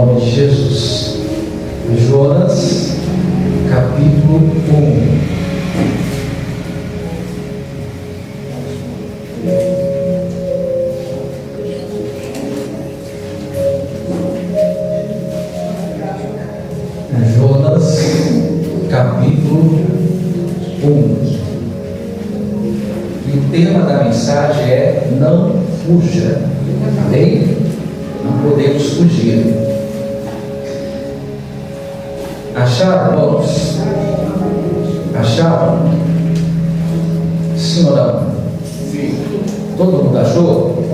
nome de Jesus. Jonas, capítulo 1. Jonas, capítulo 1. E o tema da mensagem é: não fuja. Amém? Não podemos fugir. Acharam, irmãos? Acharam? Sim ou não? Sim. Todo mundo achou?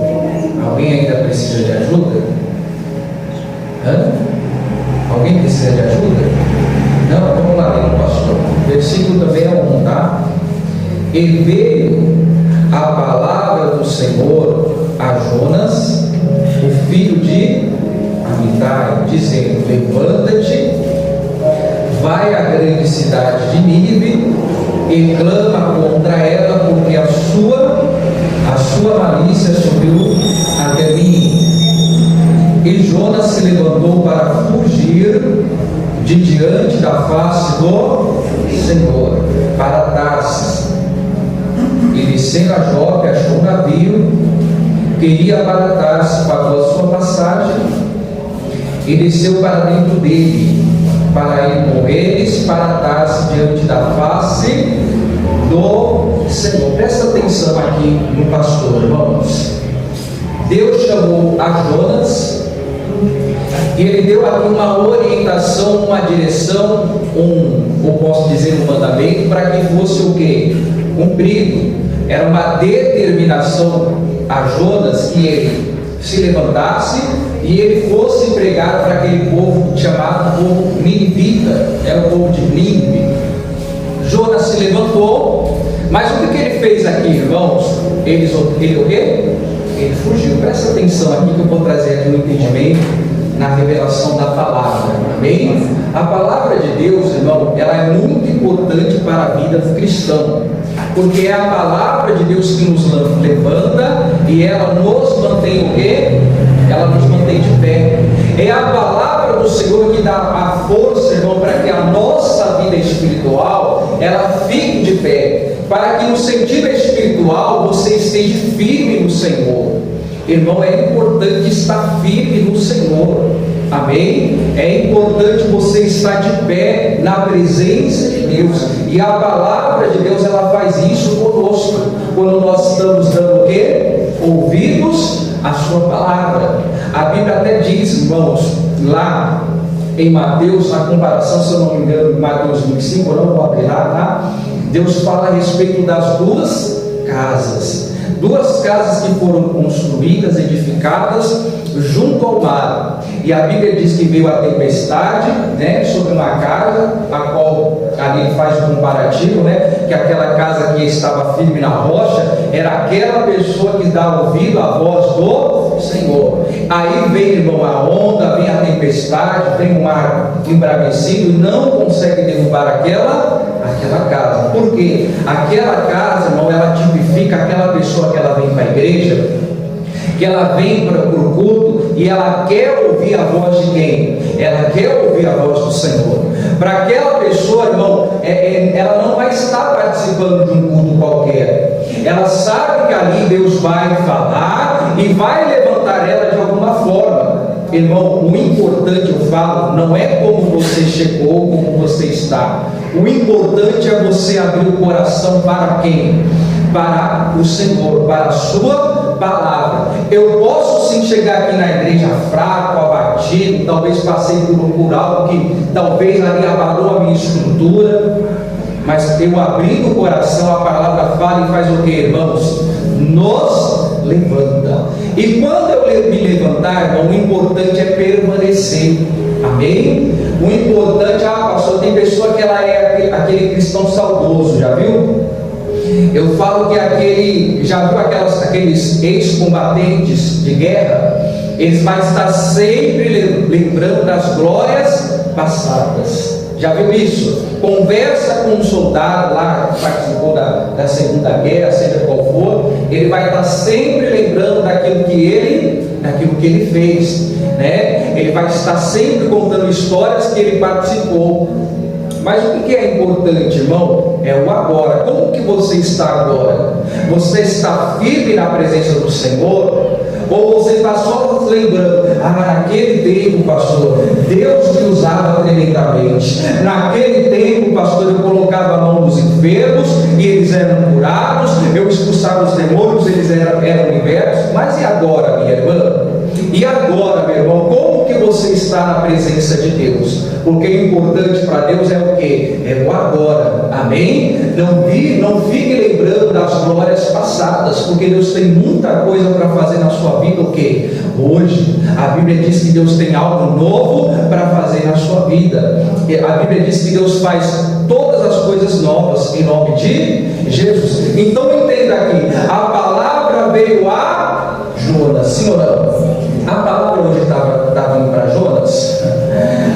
Alguém ainda precisa de ajuda? Alguém precisa de ajuda? Não? Vamos lá ler, pastor. O versículo também é 1, tá? E veio a palavra do Senhor a Jonas, o filho de Amitai, dizendo: levanta-te, vai à grande cidade de Nínive e clama contra ela, porque a sua malícia subiu até mim. E Jonas se levantou para fugir de diante da face do Senhor para Tarsis. E descendo a Jope, achou um navio que ia para Tarsis, pagou a sua passagem e desceu para dentro dele, para ir com eles para Tarsis diante da face do Senhor. Presta atenção aqui no pastor, irmãos. Deus chamou a Jonas e ele deu aqui uma orientação, uma direção, ou posso dizer um mandamento, para que fosse o quê? Cumprido. Era uma determinação a Jonas que ele se levantasse e ele fosse pregar para aquele povo chamado povo ninivita. Era o povo de Nínive. Jonas se levantou, mas o que ele fez aqui, irmãos? Ele o quê? Ele fugiu. Presta atenção aqui que eu vou trazer aqui um entendimento na revelação da palavra. Amém? A palavra de Deus, irmão, ela é muito importante para a vida do cristão, porque é a palavra de Deus que nos levanta e ela nos mantém o quê? Ela nos mantém de pé. É a palavra do Senhor que dá a força, irmão, para que a nossa vida espiritual ela fique de pé, para que no sentido espiritual você esteja firme no Senhor. Irmão, é importante estar firme no Senhor. Amém? É importante você estar de pé na presença de Deus. E a palavra de Deus, ela faz isso conosco, quando nós estamos dando o quê? Ouvidos à sua palavra. A Bíblia até diz, irmãos, lá em Mateus, na comparação, se eu não me engano, em Mateus 25, eu não vou abrir lá, tá? Deus fala a respeito das duas casas que foram construídas, edificadas junto ao mar. E a Bíblia diz que veio a tempestade, né, sobre uma casa, a qual ali faz um comparativo, né, que aquela casa que estava firme na rocha era aquela pessoa que dá ouvido à voz do Senhor. Aí vem, irmão, a onda, vem a tempestade, vem o mar embravecido e não consegue derrubar aquela casa. Por quê? Aquela casa, irmão, ela tipifica aquela pessoa que ela vem para a igreja, que ela vem para o culto e ela quer ouvir a voz de quem? Ela quer ouvir a voz do Senhor. Para aquela pessoa, irmão, ela não vai estar participando de um culto qualquer. Ela sabe que ali Deus vai falar e vai levantar ela de alguma forma. Irmão, o importante, eu falo, não é como você chegou, como você está. O importante é você abrir o coração para quem? Para o Senhor, para a sua palavra. Eu posso sim chegar aqui na igreja fraco, abatido, talvez passei por algo que talvez ali abalou a minha estrutura, mas eu abrindo o coração, a palavra fala e faz o que, irmãos? Nos levanta. E quando eu me levantar, irmão, o importante é permanecer. Amém? O importante, pastor, tem pessoa que ela é aquele cristão saudoso, já viu? Eu falo que já viu aqueles ex-combatentes de guerra? Eles vão estar sempre lembrando das glórias passadas. Já viu isso? Conversa com um soldado lá que participou da Segunda Guerra, seja qual for, ele vai estar sempre lembrando daquilo que ele fez, né? Ele vai estar sempre contando histórias que ele participou. Mas o que é importante, irmão? É o agora. Como que você está agora? Você está firme na presença do Senhor? Ou você está só lembrando, naquele tempo, pastor, Deus me usava tremendamente. Naquele tempo, pastor, eu colocava a mão nos enfermos e eles eram curados, eu expulsava os demônios, eles eram libertos. Mas e agora, minha irmã? E agora, meu irmão, como que você está na presença de Deus? Porque o importante para Deus é o quê? É o agora, amém? Não fique lembrando das glórias passadas, porque Deus tem muita coisa para fazer na sua vida, o quê? Hoje. A Bíblia diz que Deus tem algo novo para fazer na sua vida. A Bíblia diz que Deus faz todas as coisas novas, em nome de Jesus. Então entenda aqui, a palavra veio a Jonas, sim ou não? A palavra hoje está vindo para Jonas.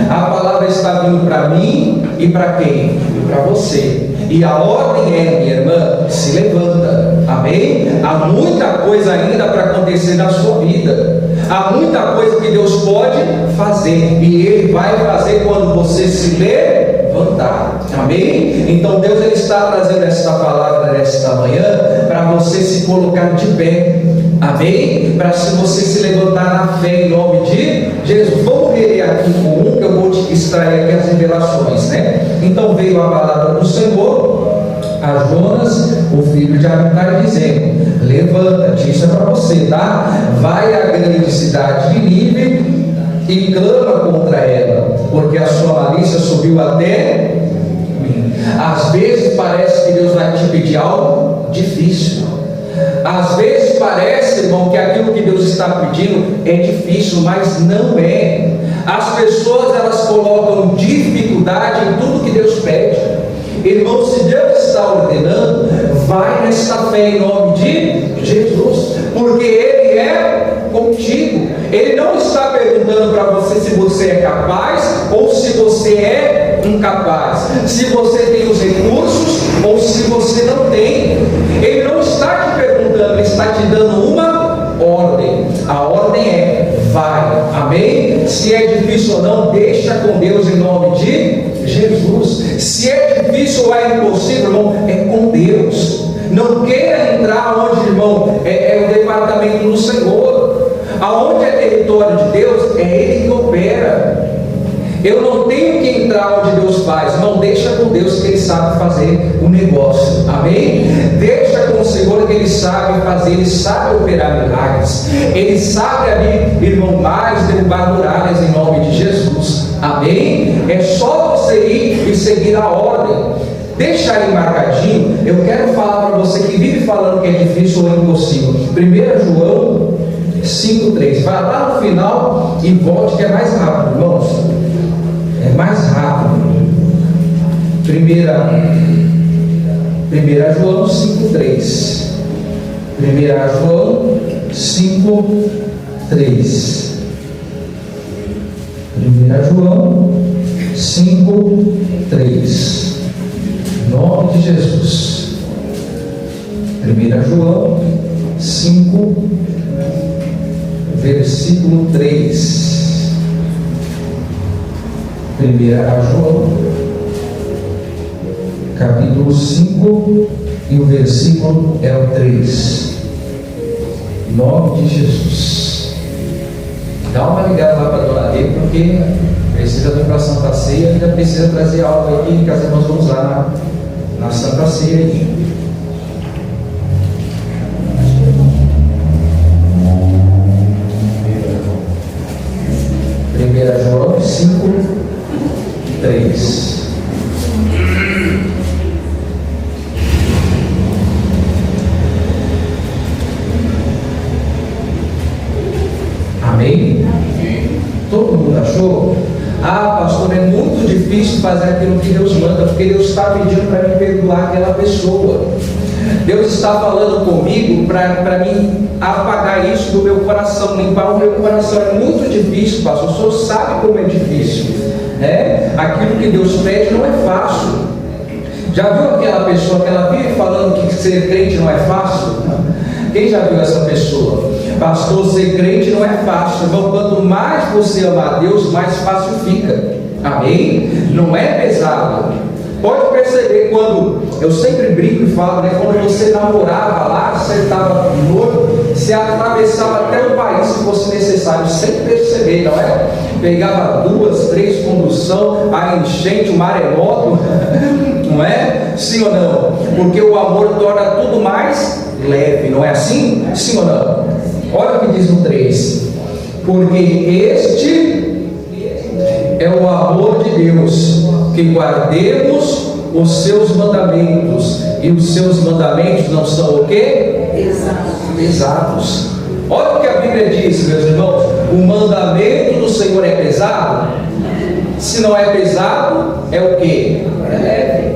A palavra está vindo para mim e para quem? E para você. E a ordem é, minha irmã, se levanta. Amém? Há muita coisa ainda para acontecer na sua vida. Há muita coisa que Deus pode fazer. E Ele vai fazer quando você se levantar. Amém? Então Deus ele está trazendo esta palavra nesta manhã para você se colocar de pé. Amém? Para se você se levantar na fé em nome de Jesus. Vamos ler aqui um que eu vou te extrair aqui as revelações, né? Então veio a palavra do Senhor a Jonas, o filho de Amitai, dizendo: levanta-te, isso é para você, tá? Vai à grande cidade de Nínive e clama contra ela, porque a sua malícia subiu até mim. Às vezes parece que Deus vai te pedir algo difícil. Às vezes parece, irmão, que aquilo que Deus está pedindo é difícil, mas não é. As pessoas elas colocam dificuldade em tudo que Deus pede. Irmão, se Deus está ordenando, vai nesta fé em nome de Jesus, porque Ele é contigo. Ele não está perguntando para você se você é capaz ou se você é incapaz, se você tem os recursos ou se você não tem. Ele não está te perguntando, Ele está te dando uma ordem. A ordem é: vai, amém? Se é difícil ou não, deixa com Deus em nome de Jesus. Se é difícil ou é impossível, irmão, é com Deus. Não queira entrar onde, irmão, é o departamento do Senhor. Aonde é território de Deus, é Ele que opera. Eu não tenho que entrar onde Deus faz. Não, deixa com Deus que Ele sabe fazer o negócio. Amém? Deixa com o Senhor que Ele sabe fazer. Ele sabe operar milagres. Ele sabe abrir, irmão, mais derrubar muralhas em nome de Jesus. Amém? É só você ir e seguir a ordem. Deixa aí marcadinho. Eu quero falar para você que vive falando que é difícil ou é impossível. 1 João 5,3. Vai lá no final e volte, que é mais rápido, irmãos. É mais rápido. 1 João 5,3. 1 João 5,3. 1 João 5,3. Em nome de Jesus. 1 João 5, versículo 3. 1 João, capítulo 5, e o versículo é o 3. Em nome de Jesus. Dá uma ligada lá para a Dona Lê, porque precisa vir para a Santa Ceia, ainda precisa trazer algo aqui que as irmãs vão usar na Santa Ceia aqui. 1 João 5,3. Amém? Todo mundo achou? Pastor, é muito difícil fazer aquilo que Deus manda, porque Deus está pedindo para me perdoar aquela pessoa. Deus está falando comigo para mim apagar isso do meu coração, limpar o meu coração. É muito difícil, pastor. O senhor sabe como é difícil. né? Aquilo que Deus pede não é fácil. Já viu aquela pessoa que ela vive falando que ser crente não é fácil? Quem já viu essa pessoa? Pastor, ser crente não é fácil. Então, quanto mais você ama a Deus, mais fácil fica. Amém? Não é pesado. Pode perceber quando, eu sempre brinco e falo, né? Quando você namorava lá, você estava noivo, você atravessava até o país se fosse necessário, sem perceber, não é? Pegava 2, 3 condução, a enchente, o maremoto, não é? Sim ou não? Porque o amor torna tudo mais leve, não é assim? Sim ou não? Olha o que diz no 3: porque este é o amor de Deus, que guardemos os seus mandamentos, e os seus mandamentos não são o quê? Pesados. Olha o que a Bíblia diz, meus irmãos: o mandamento do Senhor é pesado? Se não é pesado, é o quê? É leve.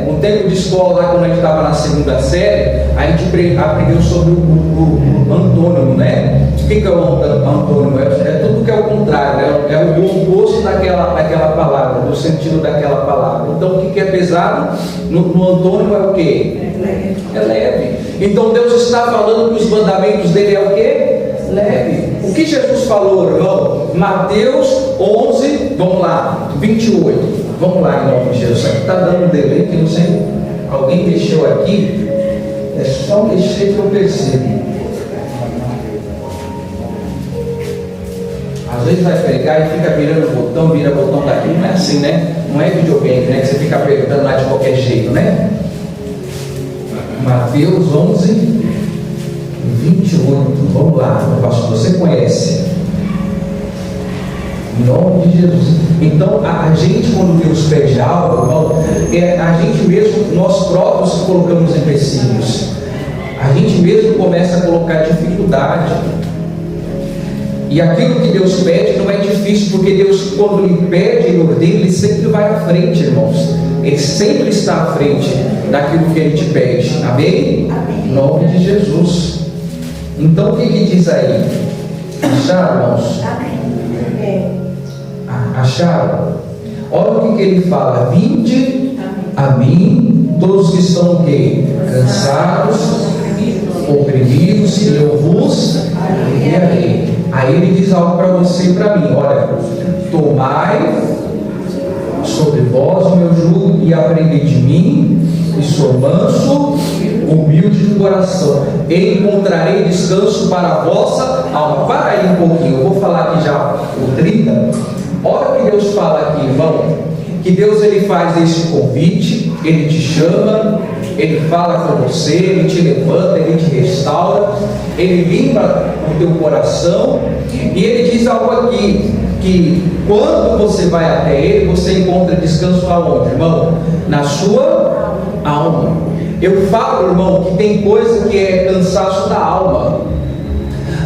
Um tempo de escola lá, quando a gente estava na segunda série, a gente aprendeu sobre o antônimo, né? O que é o antônimo? É tudo que é o contrário, né? É o oposto daquela palavra, do sentido daquela palavra. Então, o que é pesado? No antônimo é o quê? É leve. Então, Deus está falando que os mandamentos dele é o quê? Leve. O que Jesus falou, irmão? Mateus 11, vamos lá, 28. Vamos lá, em nome de Jesus. Isso aqui está dando um delay que não sei. Alguém mexeu aqui. É só mexer que eu percebo. Às vezes vai pegar e fica virando botão, vira botão daqui. Não é assim, né? Não é videogame, né? Que você fica apertando lá de qualquer jeito, né? Mateus 11, 28. Vamos lá, pastor. Você conhece? Em nome de Jesus. Então, a gente, quando Deus pede algo, irmão, a gente mesmo, nós próprios colocamos empecilhos. A gente mesmo começa a colocar dificuldade. E aquilo que Deus pede não é difícil, porque Deus, quando Ele pede e ordena, Ele sempre vai à frente, irmãos. Ele sempre está à frente daquilo que Ele te pede. Amém? Amém. Em nome de Jesus. Então, o que diz aí? Acharam, irmãos? Amém. Acharam? Olha o que ele fala: vinde a mim, todos que estão o quê? Cansados, oprimidos, e eu vos aliviarei. Aí ele diz algo para você e para mim: olha, tomai sobre vós o meu jugo e aprendei de mim, e sou manso, humilde de coração, e encontrarei descanso para a vossa alma. Para aí um pouquinho, eu vou falar aqui já o 30. Olha o que Deus fala aqui, irmão. Que Deus, ele faz esse convite, ele te chama, ele fala com você, ele te levanta, ele te restaura, ele limpa o teu coração, e ele diz algo aqui, que quando você vai até ele, você encontra descanso aonde, irmão? Na sua alma. Eu falo, irmão, que tem coisa que é cansaço da alma.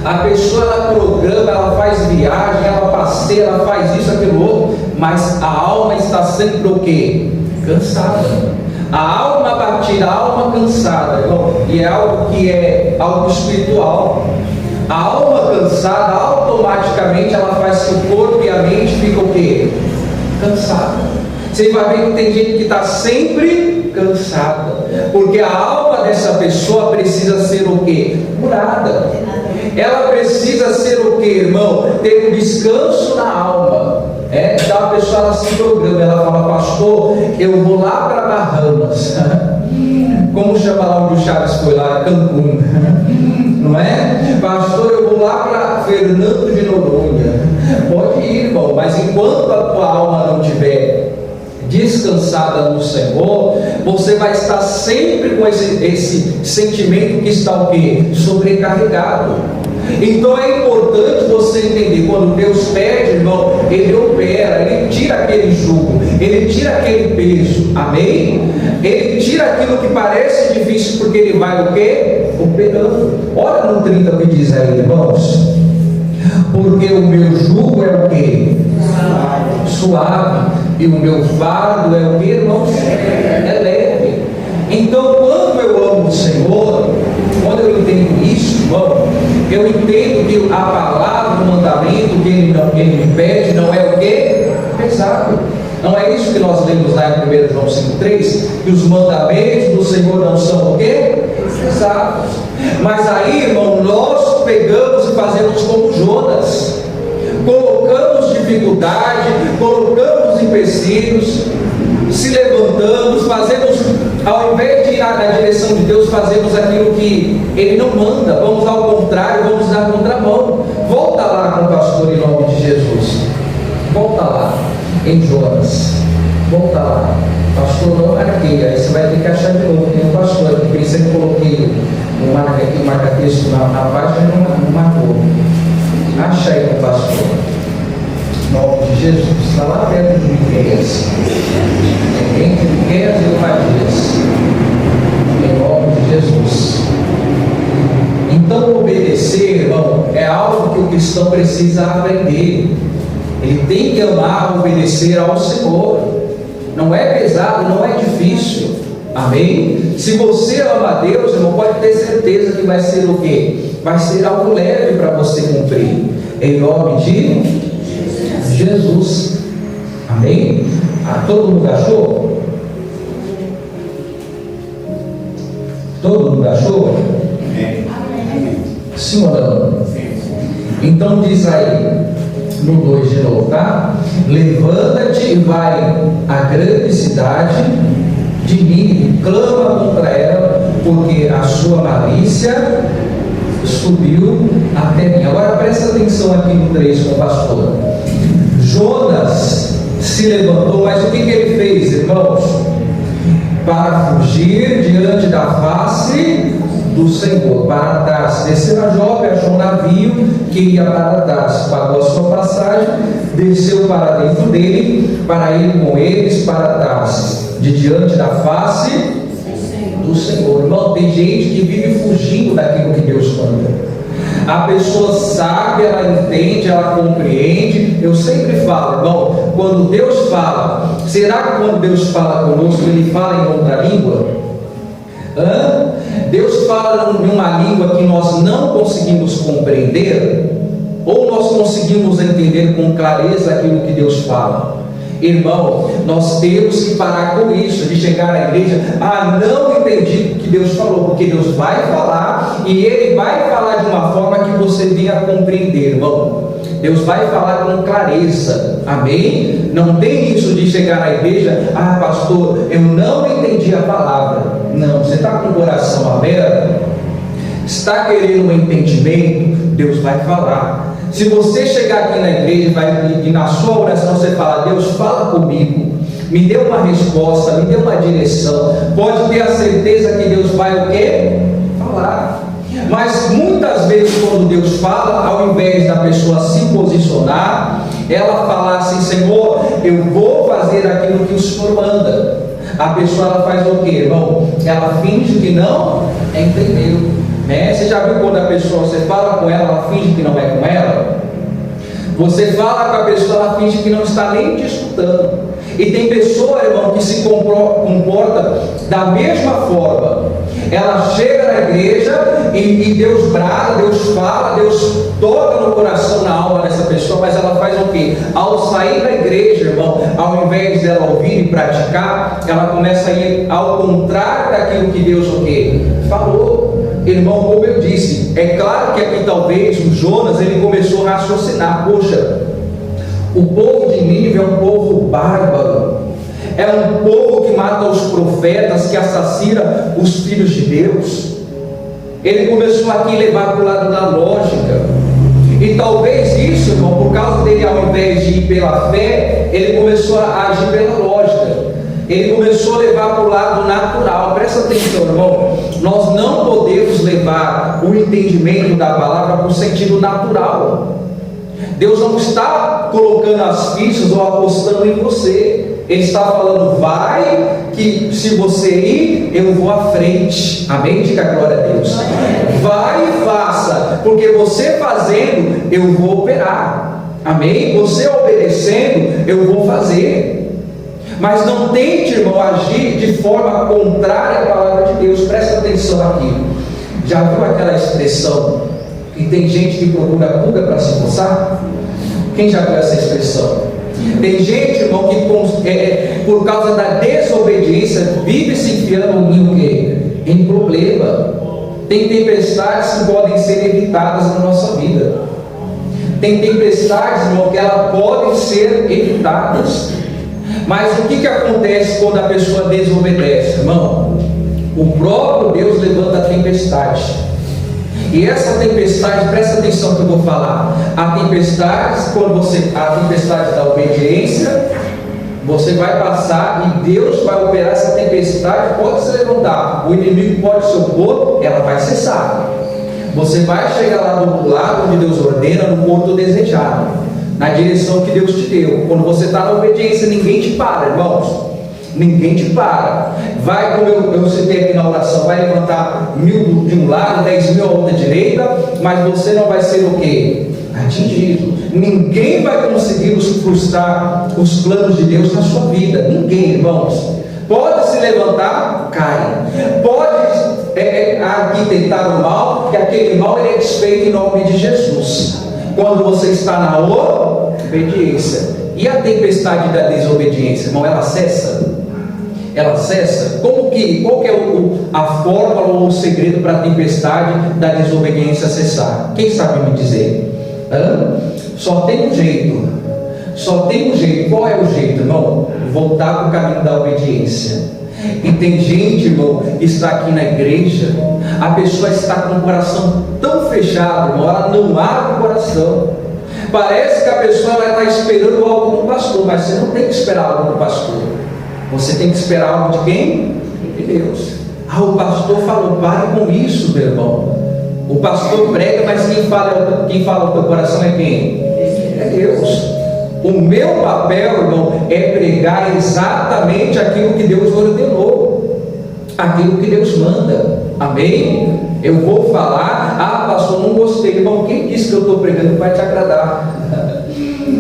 A pessoa, ela programa, ela faz viagem, ela passeia, ela faz isso, aquilo outro, mas a alma está sempre o quê? Cansada. A alma batida, a alma cansada, irmão, e é algo que é algo espiritual. A alma cansada, automaticamente ela faz que o corpo e a mente ficam o quê? Cansada. Você vai ver que tem gente que está sempre cansada, porque a alma dessa pessoa precisa ser o quê? Curada. Ela precisa ser o que, irmão? Ter um descanso na alma. Então a pessoa, ela se programa, ela fala: pastor, eu vou lá para Bahamas. Como chama lá onde o Chaves foi lá? Cancún. Não é? Pastor, eu vou lá para Fernando de Noronha. Pode ir, irmão, mas enquanto a tua alma não tiver descansada no Senhor, você vai estar sempre com esse sentimento que está o quê? Sobrecarregado. Então é importante você entender, quando Deus pede, irmão, Ele opera, Ele tira aquele jugo, Ele tira aquele peso, amém? Ele tira aquilo que parece difícil, porque Ele vai o quê? Operando. Olha no 30 que diz aí, irmãos: porque o meu jugo é o quê? Suave, e o meu fardo é o quê, irmãos? É leve. Então, quando eu amo o Senhor, quando eu entendo isso, irmão, eu entendo que a palavra, o mandamento que ele me pede não é o quê? pesado. Não é isso que nós lemos lá em 1 João 5,3? Que os mandamentos do Senhor não são o quê? Pesados. Mas aí, irmão, nós pegamos e fazemos como Jonas. Colocamos dificuldade, colocamos empecilhos, se levantamos, fazemos, ao invés de ir na direção de Deus, fazemos aquilo que Ele não manda, vamos ao contrário, vamos na contramão. Volta lá com o pastor em nome de Jesus, volta lá em Jonas, volta lá, pastor, não marquei, aí você vai ter que achar de novo, tem um pastor aqui, por isso eu coloquei um marca-texto na página e não marcou. Acha aí com o pastor, em nome de Jesus, está lá perto de Miqueias, entre Miqueias e Obadias, em nome de Jesus. Então, obedecer, irmão, é algo que o cristão precisa aprender. Ele tem que amar, obedecer ao Senhor. Não é pesado, não é difícil. Amém? Se você ama a Deus, irmão, pode ter certeza que vai ser o quê? Vai ser algo leve para você cumprir. Em nome de Jesus. Amém? Todo mundo achou? Todo mundo achou? Sim ou não? Então diz aí no 2 de novo, tá? Levanta-te e vai à grande cidade de Nínive, clama contra ela, porque a sua malícia subiu até mim. Agora presta atenção aqui no 3 com o pastor. Jonas se levantou, mas o que ele fez, irmãos? Para fugir diante da face do Senhor, para Tarsis. Desceu a Jope, achou um navio que ia para Tarsis, pagou a sua passagem, desceu para dentro dele, para ir com eles para Tarsis, de diante da face do Senhor. Irmão, tem gente que vive fugindo daquilo que Deus manda. A pessoa sabe, ela entende, ela compreende. Eu sempre falo, irmão, quando Deus fala, será que quando Deus fala conosco, Ele fala em outra língua? Deus fala em uma língua que nós não conseguimos compreender, ou nós conseguimos entender com clareza aquilo que Deus fala? Irmão, nós temos que parar com isso, de chegar à igreja, não entendi o que Deus falou, porque Deus vai falar, e Ele vai falar de uma forma que você venha a compreender, irmão. Deus vai falar com clareza, amém? Não tem isso de chegar à igreja, pastor, eu não entendi a palavra. Não, você está com o coração aberto, está querendo um entendimento, Deus vai falar. Se você chegar aqui na igreja e na sua oração você fala, Deus fala comigo, me dê uma resposta, me dê uma direção, pode ter a certeza que Deus vai o quê? Falar. Mas muitas vezes quando Deus fala, ao invés da pessoa se posicionar, ela falar assim, Senhor, eu vou fazer aquilo que o Senhor manda. A pessoa ela faz o quê, irmão? Ela finge que não entendeu. Você já viu quando a pessoa, você fala com ela finge que não é com ela? Você fala com a pessoa, ela finge que não está nem te escutando. E tem pessoa, irmão, que se comporta da mesma forma. Ela chega na igreja e Deus brada, Deus fala, Deus toca no coração, na alma dessa pessoa, mas ela faz o quê? Ao sair da igreja, irmão, ao invés dela ouvir e praticar, ela começa a ir ao contrário daquilo que Deus o quê? Falou. Irmão, como eu disse, é claro que aqui talvez o Jonas, ele começou a raciocinar, poxa, o povo de Nínive é um povo bárbaro, é um povo que mata os profetas, que assassina os filhos de Deus. Ele começou aqui a levar para o lado da lógica, e talvez isso, irmão, por causa dele, ao invés de ir pela fé, ele começou a agir pela lógica. Ele começou a levar para o lado natural. Presta atenção, irmão, nós não podemos levar o entendimento da palavra para o sentido natural. Deus não está colocando as fichas ou apostando em você. Ele está falando, vai, que se você ir, eu vou à frente. Amém? Diga glória a Deus. Vai e faça, porque você fazendo, eu vou operar. Amém? Você obedecendo, eu vou fazer. Mas não tente, irmão, agir de forma contrária à palavra de Deus. Presta atenção aqui. Já viu aquela expressão que tem gente que procura pulga para se coçar? Quem já viu essa expressão? Tem gente, irmão, que por causa da desobediência vive se enfiando em o quê? Em problema. Tem tempestades que podem ser evitadas na nossa vida. Tem tempestades, irmão, que elas podem ser evitadas. Mas o que acontece quando a pessoa desobedece, irmão? O próprio Deus levanta a tempestade. E essa tempestade, presta atenção que eu vou falar. A tempestade da obediência, você vai passar e Deus vai operar essa tempestade, pode se levantar, o inimigo pode se opor, ela vai cessar. Você vai chegar lá do lado onde Deus ordena, no ponto desejado, na direção que Deus te deu. Quando você está na obediência, ninguém te para, irmãos. Ninguém te para. Vai, como eu citei aqui na oração, vai levantar 1000 de um lado, 10.000 a outra direita, mas você não vai ser o quê? Atingido. Ninguém vai conseguir frustrar os planos de Deus na sua vida. Ninguém, irmãos. Pode se levantar, cai. Pode arquitetar o mal, que aquele mal é desfeito em nome de Jesus. Quando você está na obediência. E a tempestade da desobediência, irmão, ela cessa? Ela cessa? Qual que é a fórmula ou o segredo para a tempestade da desobediência cessar? Quem sabe me dizer? Só tem um jeito. Só tem um jeito. Qual é o jeito, irmão? Voltar para o caminho da obediência. E tem gente, irmão, que está aqui na igreja, a pessoa está com o coração tão fechado, irmão, ela não abre o coração. Parece que a pessoa está esperando algo do pastor, mas você não tem que esperar algo do pastor. Você tem que esperar algo de quem? De Deus. O pastor falou, pare com isso, meu irmão. O pastor prega, mas quem fala o teu coração é quem? É Deus. O meu papel, irmão, é pregar exatamente aquilo que Deus ordenou, aquilo que Deus manda. Amém? Eu vou falar, pastor, não gostei. Irmão, quem disse que eu estou pregando vai te agradar?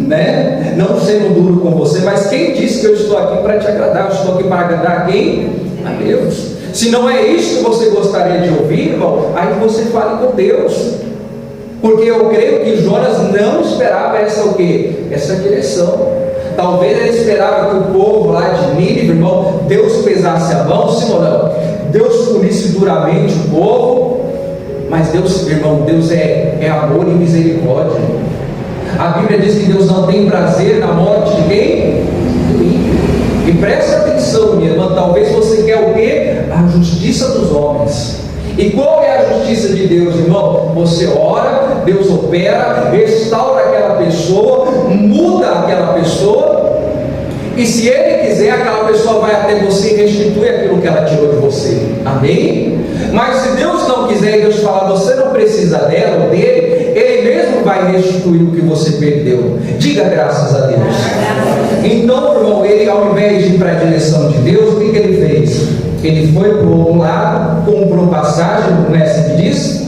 Né? Não sendo duro com você, mas quem disse que eu estou aqui para te agradar? Eu estou aqui para agradar quem? A Deus. Se não é isso que você gostaria de ouvir, irmão, aí você fale com Deus. Porque eu creio que Jonas não esperava essa direção. Talvez ele esperava que o povo lá de Nínive, irmão, Deus pesasse a mão, sim ou não? Deus punisse duramente o povo. Mas Deus, irmão, Deus é amor e misericórdia. A Bíblia diz que Deus não tem prazer na morte de quem? Do ímpio. E preste atenção, minha irmã, talvez você quer o quê? A justiça dos homens. E qual é a justiça de Deus, irmão? Você ora, Deus opera, restaura aquela pessoa, muda aquela pessoa, e se Ele quiser, aquela pessoa vai até você e restitui aquilo que ela tirou de você. Amém? Mas se Deus não quiser e Deus falar, você não precisa dela ou dele, Ele mesmo vai restituir o que você perdeu. Diga graças a Deus. Então, irmão, ele, ao invés de ir para a direção de Deus, o que ele fez? Ele foi para o outro lado, comprou passagem, não é assim que diz?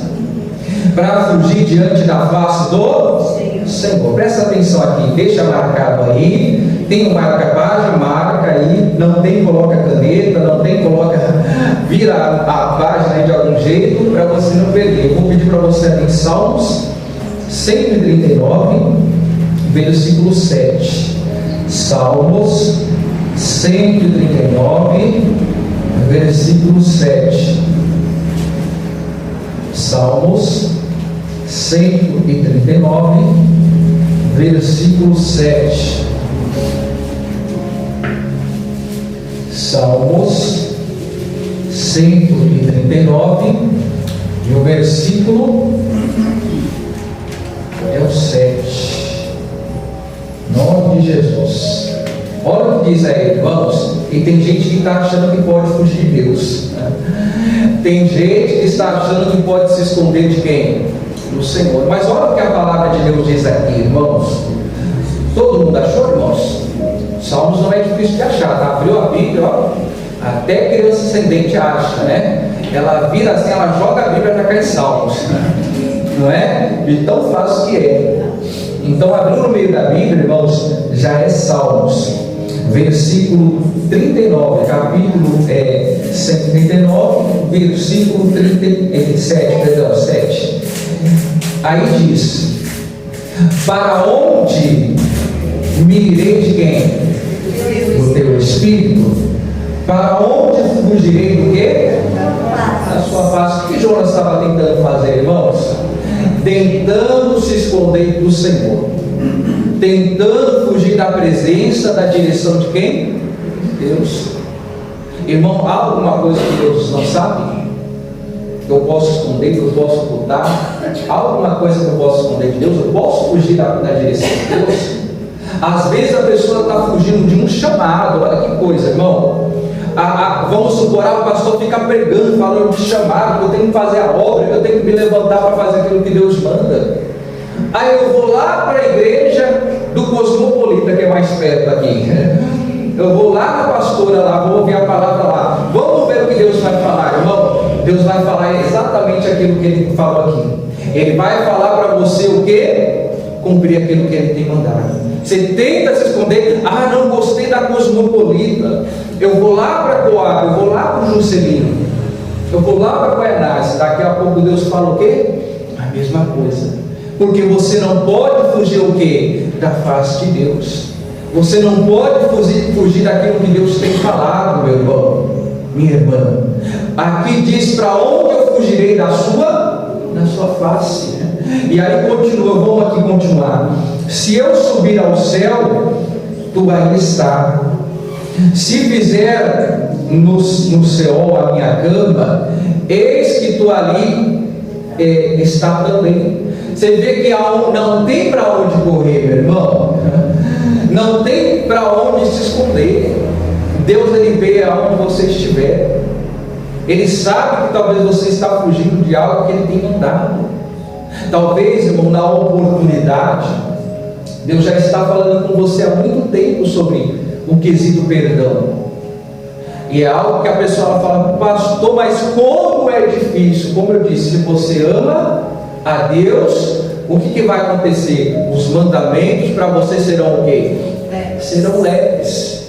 Para fugir diante da face do Senhor. Presta atenção aqui, deixa marcado aí. Tem um marca-página, marca aí. Não tem, coloca caneta, não tem, coloca. Vira a página aí de algum jeito para você não perder. Eu vou pedir para você ali em Salmos 139, versículo 7. Salmos 139, versículo 7. Salmos 139, versículo 7. Salmos 139, e o versículo é o 7. Em nome de Jesus. Olha o que diz aí, irmãos. E tem gente que está achando que pode fugir de Deus. Tem gente que está achando que pode se esconder de quem? Do Senhor. Mas olha o que a palavra de Deus diz aqui, irmãos. Todo mundo achou, irmãos? Salmos não é difícil de achar, tá? Abriu a Bíblia, ó. Até criança ascendente acha, né? Ela vira assim, ela joga a Bíblia para cá em Salmos. Não é? De tão fácil que é. Então, abriu no meio da Bíblia, irmãos, já é Salmos, versículo 39, capítulo 139, versículo 7. Aí diz: para onde Me irei de quem? Do teu Espírito. Para onde fugirei do quê? Da sua face. O que Jonas estava tentando fazer, irmãos? Tentando se esconder do Senhor, tentando fugir da presença, da direção de quem? Deus. Irmão, há alguma coisa que Deus não sabe? Eu posso esconder, eu posso ocultar? Há alguma coisa que eu posso esconder de Deus? Eu posso fugir da direção de Deus? Às vezes a pessoa está fugindo de um chamado. Olha que coisa, irmão. Vamos supor, o pastor fica pregando, falando de chamado, que eu tenho que fazer a obra, que eu tenho que me levantar para fazer aquilo que Deus manda. Aí eu vou lá para a igreja do Cosmopolita, que é mais perto aqui. Eu vou lá na pastora lá, vou ouvir a palavra lá. Vamos ver o que Deus vai falar, irmão. Deus vai falar exatamente aquilo que Ele falou aqui. Ele vai falar para você o quê? Cumprir aquilo que Ele tem mandado. Você tenta se esconder. Não gostei da Cosmopolita. Eu vou lá para Coab, eu vou lá para o Juscelino, eu vou lá para Guaianazes. Daqui a pouco Deus fala o quê? A mesma coisa. Porque você não pode fugir o quê? Da face de Deus. Você não pode fugir daquilo que Deus tem falado, meu irmão, minha irmã. Aqui diz: para onde eu fugirei da sua face? E aí continua, vamos aqui continuar. Se eu subir ao céu, tu aí está. Se fizer no Seol a minha cama, eis que tu ali está também. Você vê que não tem para onde correr, meu irmão. Não tem para onde se esconder. Deus, Ele vê aonde você estiver. Ele sabe que talvez você está fugindo de algo que Ele tem mandado. Talvez, irmão, na oportunidade, Deus já está falando com você há muito tempo sobre o quesito perdão. E é algo que a pessoa fala: pastor, mas como é difícil. Como eu disse, se você ama a Deus, o que vai acontecer? Os mandamentos para você serão o quê? Serão leves.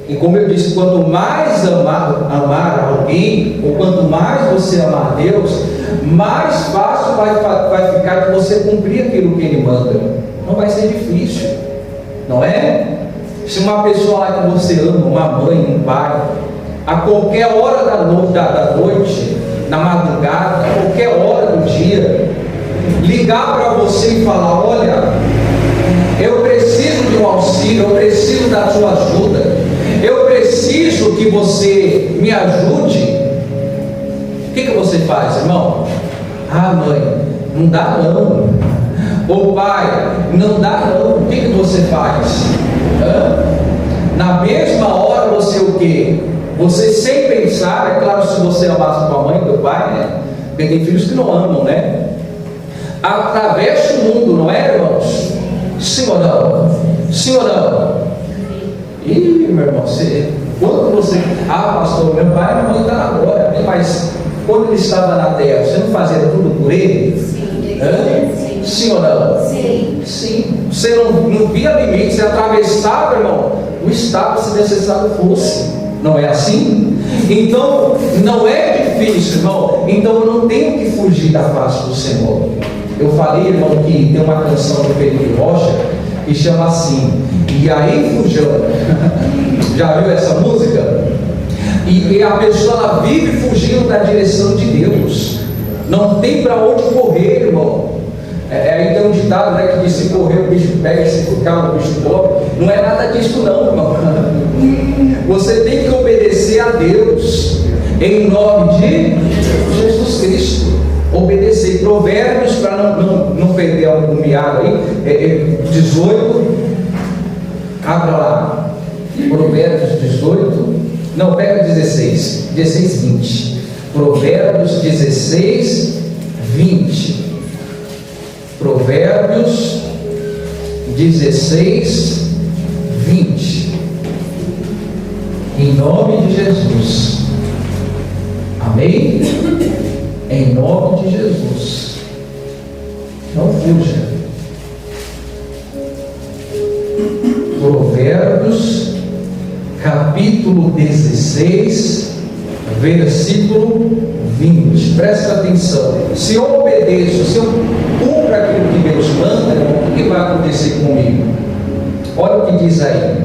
E como eu disse, quanto mais amar alguém, ou quanto mais você amar a Deus, mais fácil vai ficar de você cumprir aquilo que Ele manda. Não vai ser difícil, não é? Se uma pessoa lá que você ama, uma mãe, um pai, a qualquer hora da noite, na madrugada, a qualquer hora do dia, ligar para você e falar: olha, eu preciso de um auxílio, eu preciso da sua ajuda, eu preciso que você me ajude. O que você faz, irmão? Mãe, não dá não. Ou pai, não dá não. O que você faz? Na mesma hora você o quê? Você, sem pensar, é claro, se você amasse tua mãe e teu pai, né? Porque tem filhos que não amam, né? Atravessa o mundo, não é, irmãos? Sim ou não? Sim ou não? Ih, meu irmão, quando você... pastor, meu pai e minha mãe estão na glória, mas quando ele estava na terra, você não fazia tudo por ele? Sim. Sim ou não? Sim. Sim. Você não via limite, você atravessava, irmão, o estado, se necessário fosse. Não é assim? Então, não é difícil, irmão. Então, eu não tenho que fugir da face do Senhor. Eu falei, irmão, que tem uma canção do Felipe Rocha que chama assim: e aí fujão. Já viu essa música? E a pessoa, ela vive fugindo da direção de Deus. Não tem para onde correr, irmão. Aí tem um ditado, né, que diz: se correr o bicho pega, se ficar o bicho come. Não é nada disso não, irmão. Você tem que obedecer a Deus em nome de Jesus Cristo. Obedecer. Provérbios, para não perder algum miado aí, 18, abra lá, Provérbios 18, não, pega 16, 20, Provérbios 16, 20, Provérbios 16, 20, em nome de Jesus, amém? Em nome de Jesus, não fuja. Provérbios capítulo 16, versículo 20, presta atenção. Se eu obedeço, se eu cumpro aquilo que Deus manda, o que vai acontecer comigo? Olha que diz aí: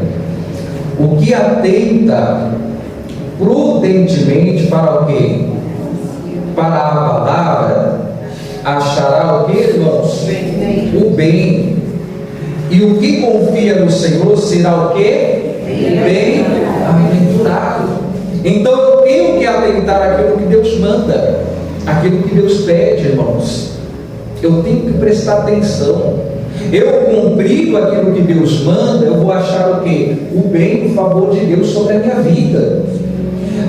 o que atenta prudentemente para o quê? Para a palavra, achará o que, irmãos? O bem. E o que confia no Senhor será o que? Bem-aventurado. Então eu tenho que atentar àquilo que Deus manda, aquilo que Deus pede, irmãos. Eu tenho que prestar atenção. Eu cumprindo aquilo que Deus manda, eu vou achar o quê? O bem e o favor de Deus sobre a minha vida.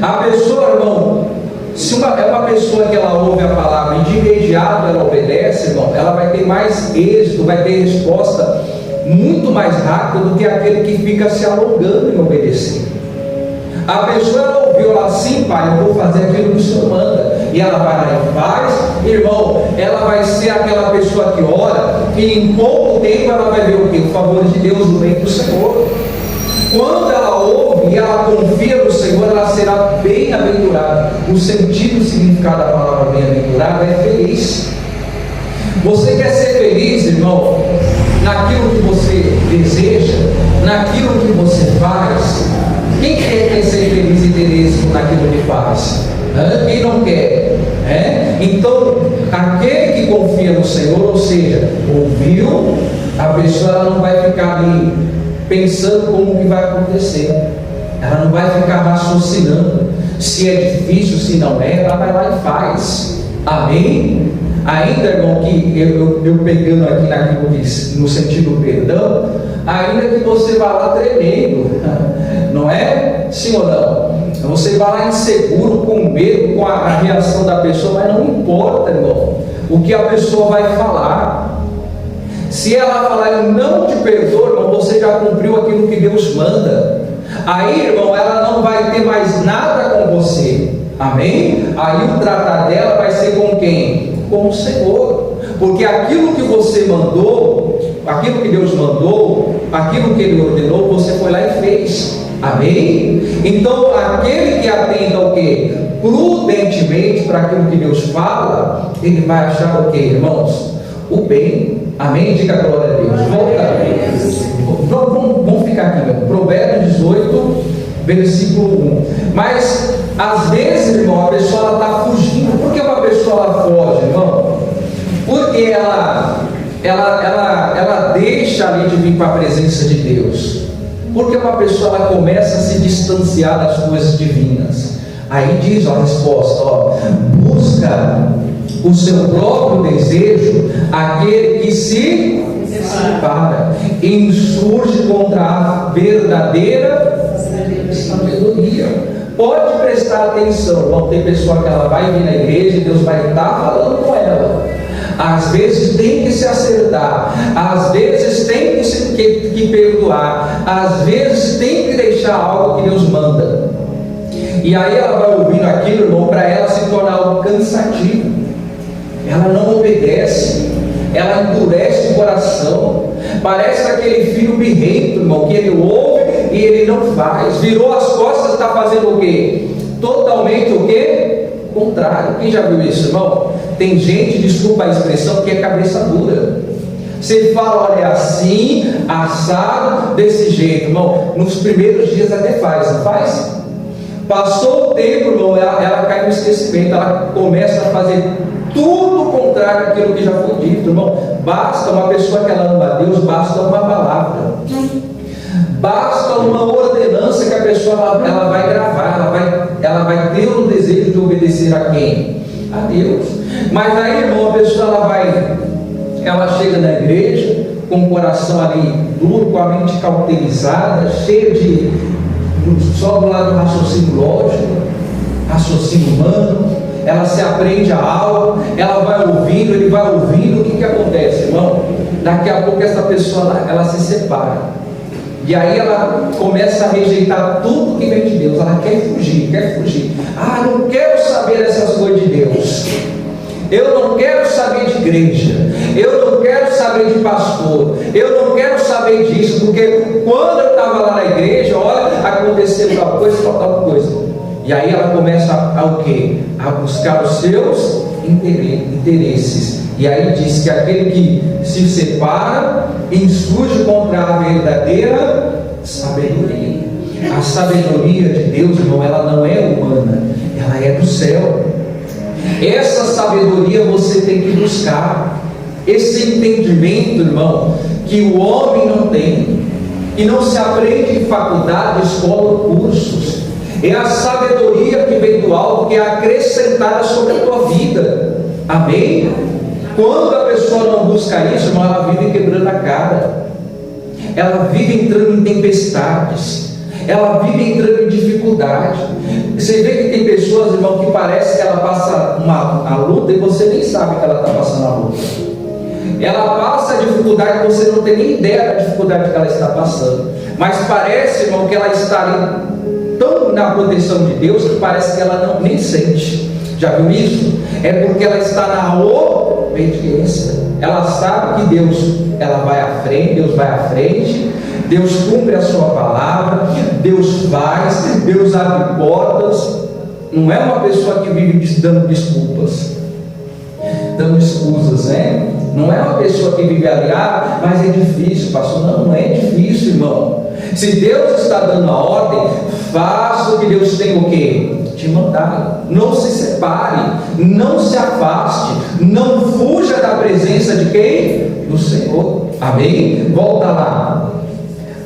A pessoa, irmão, se é uma pessoa que ela ouve a palavra e de imediato ela obedece, irmão, ela vai ter mais êxito, vai ter resposta muito mais rápida do que aquele que fica se alongando em obedecer. A pessoa, ela ouviu lá: sim, pai, eu vou fazer aquilo que o Senhor manda, e ela vai lá e faz, irmão, ela vai ser aquela pessoa que ora, e em pouco tempo ela vai ver o quê? O favor de Deus no meio do Senhor. Quando ela ouve e ela confia no Senhor, ela será bem-aventurada. O sentido e o significado da palavra bem-aventurada é feliz. Você quer ser feliz, irmão, naquilo que você deseja, naquilo que você faz? Quem quer ser feliz e ter êxito naquilo que faz? Quem não quer? Então, aquele que confia no Senhor, ou seja, ouviu, a pessoa ela não vai ficar ali pensando como que vai acontecer. Ela não vai ficar raciocinando se é difícil, se não é. Ela vai lá e faz. Amém? Ainda, irmão, que eu pegando aqui naquilo no sentido do perdão, ainda que você vá lá tremendo, não é? Sim ou não? Você vai lá inseguro, com medo, com a reação da pessoa, mas não importa, irmão, o que a pessoa vai falar. Se ela falar: eu não te perdoo, irmão, você já cumpriu aquilo que Deus manda. Aí, irmão, ela não vai ter mais nada com você. Amém? Aí o tratar dela vai ser com quem? Com o Senhor. Porque aquilo que você mandou, aquilo que Deus mandou, aquilo que Ele ordenou, você foi lá e fez. Amém? Então, aquele que atenta ao quê? Prudentemente para aquilo que Deus fala, ele vai achar o quê, irmãos? O bem. Amém? Diga a glória a Deus. Vamos ficar aqui, meu. Provérbios 18, versículo 1. Mas, às vezes, irmão, a pessoa está fugindo. Por que uma pessoa ela foge, irmão? Porque ela deixa ali de vir para a presença de Deus. Porque uma pessoa ela começa a se distanciar das coisas divinas. Aí diz a resposta: busca o seu próprio desejo aquele que se separa, insurge contra a verdadeira sabedoria. Pode prestar atenção, irmão. Tem pessoa que ela vai vir na igreja e Deus vai estar falando com ela. Às vezes tem que se acertar, às vezes tem que perdoar, às vezes tem que deixar algo que Deus manda. E aí ela vai ouvindo aquilo, irmão, para ela se tornar algo cansativo. Ela não obedece, ela endurece o coração. Parece aquele filho birrento, irmão, que ele ouve e ele não faz. Virou as costas, está fazendo o quê? Totalmente o quê? Contrário. Quem já viu isso, irmão? Tem gente, desculpa a expressão, que é cabeça dura. Você fala: olha, assim, assado, desse jeito, irmão. Nos primeiros dias até faz, não faz? Passou o tempo, irmão, ela cai no esquecimento. Ela começa a fazer tudo o contrário daquilo que já foi dito, irmão. Basta uma pessoa que ela ama a Deus, basta uma palavra, basta uma ordenança que a pessoa ela vai gravar, ela vai ter o desejo de obedecer a quem? A Deus. Mas aí, irmão, a pessoa ela chega na igreja com o coração ali duro, com a mente cauterizada, cheia de só do lado do raciocínio lógico, raciocínio humano. Ela se aprende a algo, ela vai ouvindo, ele vai ouvindo. O que acontece, irmão? Daqui a pouco essa pessoa ela se separa, e aí ela começa a rejeitar tudo que vem de Deus. Ela quer fugir. Não quero saber dessas coisas de Deus, eu não quero saber de igreja, eu não quero saber de pastor, eu não quero saber disso, porque quando eu estava lá na igreja, olha, aconteceu tal coisa. E aí ela começa a o quê? A buscar os seus interesses. E aí diz que aquele que se separa insurge contra a verdadeira sabedoria. A sabedoria de Deus, irmão, ela não é humana, ela é do céu. Essa sabedoria você tem que buscar. Esse entendimento, irmão, que o homem não tem, e não se aprende em faculdade, escola ou cursos. É a sabedoria que vem do alto, que é acrescentada sobre a tua vida. Amém? Quando a pessoa não busca isso, irmão, ela vive quebrando a cara, ela vive entrando em tempestades, ela vive entrando em dificuldade. Você vê que tem pessoas, irmão, que parece que ela passa a luta e você nem sabe que ela está passando a luta. Ela passa a dificuldade, você não tem nem ideia da dificuldade que ela está passando, mas parece, irmão, que ela está ali tão na proteção de Deus que parece que ela não nem sente. Já viu isso? É porque ela está na obediência. Ela sabe que ela vai à frente, Deus vai à frente, Deus cumpre a sua palavra, Deus faz, Deus abre portas. Não é uma pessoa que vive dando desculpas, dando escusas, né? Não é uma pessoa que vive ali, mas é difícil, pastor. Não é difícil, irmão. Se Deus está dando a ordem, faça o que Deus tem o quê? Te mandar. Não se separe, não se afaste, não fuja da presença de quem? Do Senhor. Amém? Volta lá.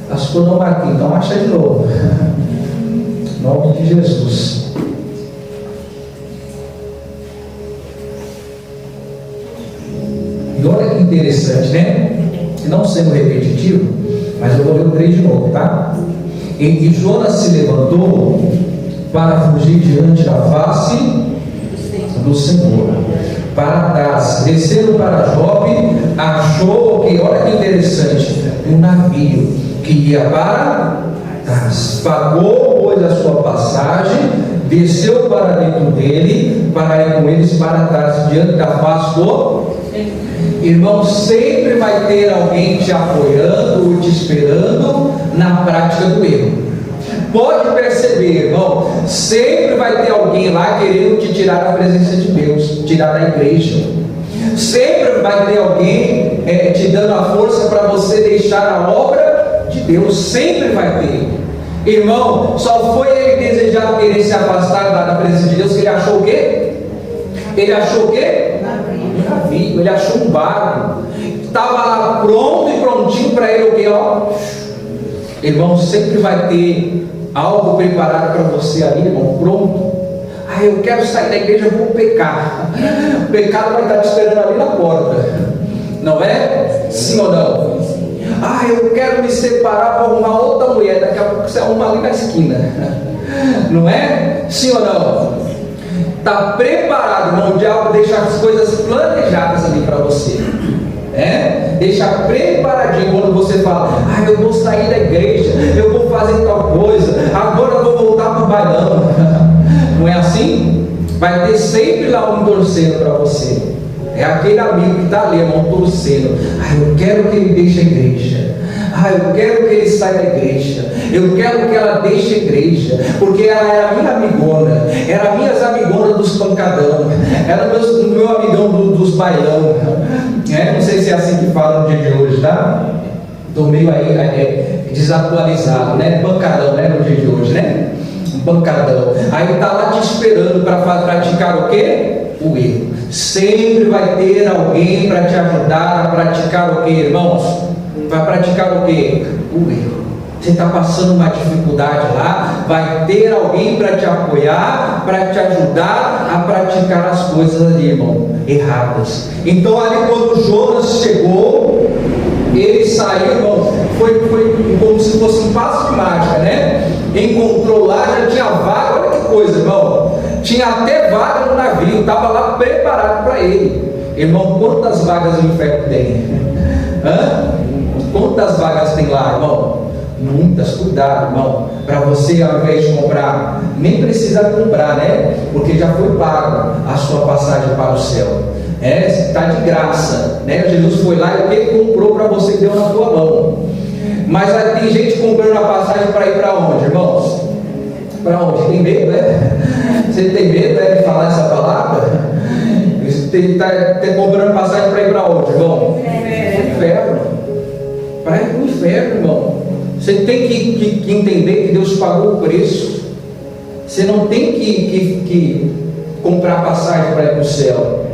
Pastor, não aqui, então acha de novo. Em nome de Jesus. E olha que interessante, né? Não sendo repetitivo, mas eu vou ler o 3 de novo, tá? Em que Jonas se levantou para fugir diante da face do Senhor, para trás, descendo para Jope, achou que, olha que interessante, um navio que ia para trás, pagou, pois, a sua passagem, desceu para dentro dele, para ir com eles para trás, diante da face do irmão. Sempre vai ter alguém te apoiando ou te esperando na prática do erro. Pode perceber, irmão, sempre vai ter alguém lá querendo te tirar da presença de Deus, tirar da igreja. Sempre vai ter alguém te dando a força para você deixar a obra de Deus. Sempre vai ter. Irmão, só foi ele desejar querer se afastar da presença de Deus que ele achou o quê? Ele achou o quê? Um navio, ele achou um barco. Estava lá pronto e prontinho para ele o quê? Irmão, sempre vai ter algo preparado para você ali, irmão, pronto. Eu quero sair da igreja, vou pecar. O pecado vai estar te esperando ali na porta, não é? Sim ou não? Eu quero me separar para arrumar outra mulher. Daqui a pouco você arruma ali na esquina, não é? Sim ou não? Está preparado, irmão. O diabo deixa as coisas planejadas ali para você. Deixa preparadinho quando você fala: eu vou sair da igreja, eu vou fazer tal coisa, agora eu vou voltar para o bailão. Não é assim? Vai ter sempre lá um torcendo para você. É aquele amigo que está ali, irmão, torcendo. Eu quero que ele deixe a igreja. Eu quero que ele saia da igreja. Eu quero que ela deixe a igreja, porque ela era minha amigona, era minhas amigonas dos pancadão, era meu amigão dos bailão. Não sei se é assim que fala no dia de hoje, tá? Estou meio aí desatualizado, né? Pancadão, né? No dia de hoje, né? Um pancadão. Aí está lá te esperando para praticar o quê? O erro. Sempre vai ter alguém para te ajudar a praticar o quê, irmãos? Vai praticar o quê? O erro. Você está passando uma dificuldade lá, vai ter alguém para te apoiar, para te ajudar a praticar as coisas ali, irmão, erradas. Então ali quando Jonas chegou, ele saiu, irmão, foi como se fosse um passo de mágica, né? Encontrou lá, já tinha vaga, olha que coisa, irmão. Tinha até vaga no navio, estava lá preparado para ele. Irmão, quantas vagas no inferno tem? Quantas vagas tem lá, irmão? Muitas. Cuidado, irmão, para você, ao invés de comprar, nem precisa comprar, né? Porque já foi pago a sua passagem para o céu. Está de graça, né? Jesus foi lá e ele comprou para você, deu na tua mão. Mas aí tem gente comprando a passagem para ir para onde, irmãos? Para onde? Tem medo, Você tem medo, de falar essa palavra? está comprando passagem para ir para onde, irmão? Inferno. Para ir para o inferno, irmão. Você tem que entender que Deus pagou o preço. Você não tem que comprar passagem para ir para o céu.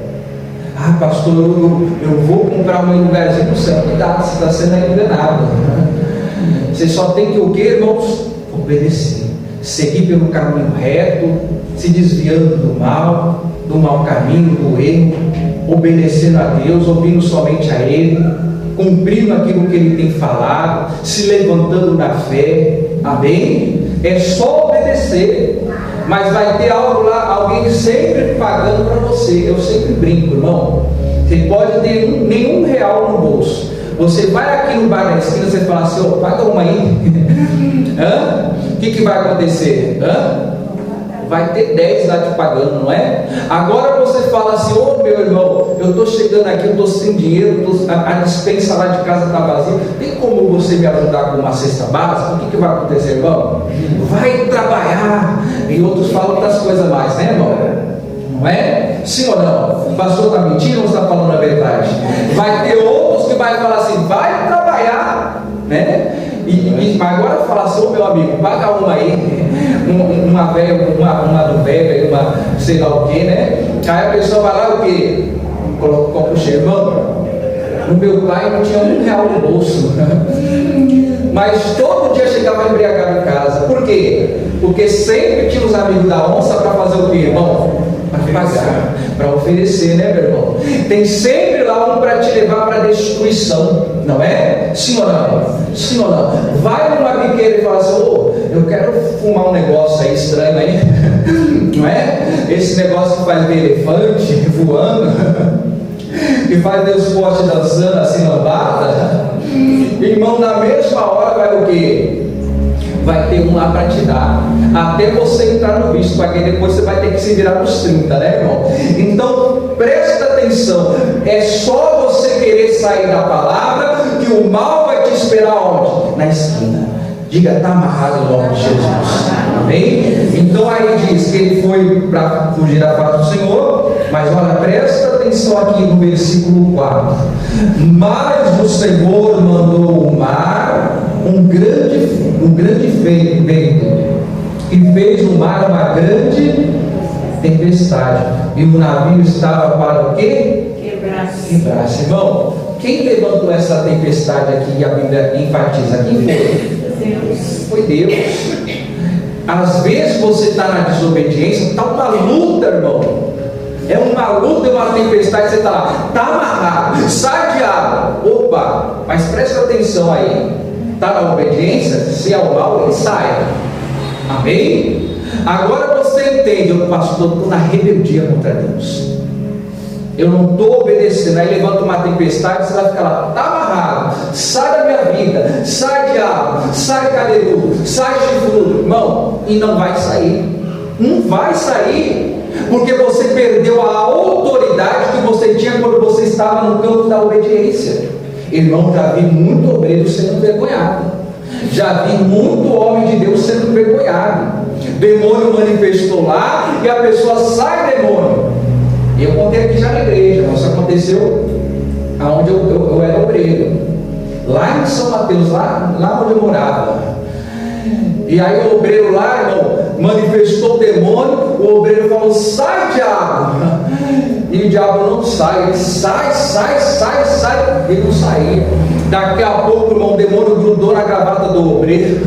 Ah, pastor, eu vou comprar um lugarzinho no céu. Cuidado, você está sendo enganado. Você só tem que o que, irmãos? Obedecer. Seguir pelo caminho reto, se desviando do mau caminho, do erro, obedecendo a Deus, ouvindo somente a Ele, cumprindo aquilo que Ele tem falado, se levantando na fé. Amém? É só obedecer. Mas vai ter algo lá, alguém sempre pagando para você. Eu sempre brinco, irmão. Você pode ter nenhum real no bolso. Você vai aqui no bar na esquina, você fala assim, paga uma aí. Hã? O que vai acontecer? Hã? Vai ter 10 lá te pagando, não é? Agora você fala assim, meu irmão, eu estou chegando aqui, eu estou sem dinheiro, a dispensa lá de casa está vazia, tem como você me ajudar com uma cesta básica? O que vai acontecer, irmão? Vai trabalhar. E outros falam outras coisas mais, né, irmão? Não é? Sim ou não? O pastor está mentindo ou está falando a verdade? Vai ter outros que vai falar assim, vai trabalhar, né? Mas agora fala assim, meu amigo, paga uma aí, uma velha, uma do velho, uma sei lá o que, né? Aí a pessoa vai lá o que? Coloca o copo cheio, irmão. O meu pai não tinha um real no bolso, mas todo dia chegava embriagado em casa. Por quê? Porque sempre tinha os amigos da onça para fazer o quê, irmão? Para pagar, para oferecer, né, meu irmão? Tem sempre lá um para te levar para a destruição, não é? Sim ou não? Sim ou não? Vai numa biqueira e fala assim, eu quero fumar um negócio aí estranho aí, não é? Esse negócio que faz ver elefante voando, que faz ver os postes dançando assim lambada, irmão, na mesma hora vai o quê? Vai ter um lá para te dar, até você entrar no visto, porque depois você vai ter que se virar nos 30, né, irmão? Então presta atenção, é só você querer sair da palavra que o mal vai te esperar onde? Na esquina. Diga, está amarrado em nome de Jesus. Amém? Então aí diz que ele foi para fugir da face do Senhor, mas olha, presta atenção aqui no versículo 4. Mas o Senhor mandou o mar um grande vento, e fez o mar uma grande tempestade, e o navio estava para o quê? Quebrar-se. Irmão, quem levantou essa tempestade aqui e a Bíblia enfatiza? Quem foi? Deus. Foi Deus. Às vezes você está na desobediência, está uma luta, irmão. É uma luta, é uma tempestade, você está lá, está amarrado, sai de água. Opa, mas presta atenção aí. Está na obediência, se é o mal, ele sai. Amém? Agora você entende, pastor, eu estou na rebeldia contra Deus. Eu não estou obedecendo. Aí levanta uma tempestade, você vai ficar lá, está amarrado, sai da minha vida, sai de água, sai cadeirudo, sai chifrudo, irmão, e não vai sair. Não vai sair, porque você perdeu a autoridade que você tinha quando você estava no campo da obediência. Irmão, já vi muito obreiro sendo envergonhado, já vi muito homem de Deus sendo envergonhado. Demônio manifestou lá e a pessoa sai demônio. Eu contei aqui já na igreja, isso aconteceu onde eu era obreiro, lá em São Mateus, lá onde eu morava. E aí o obreiro lá, irmão, manifestou o demônio, o obreiro falou, sai diabo, e o diabo não sai, ele sai, ele não saía. Daqui a pouco, irmão, o demônio grudou na gravata do obreiro.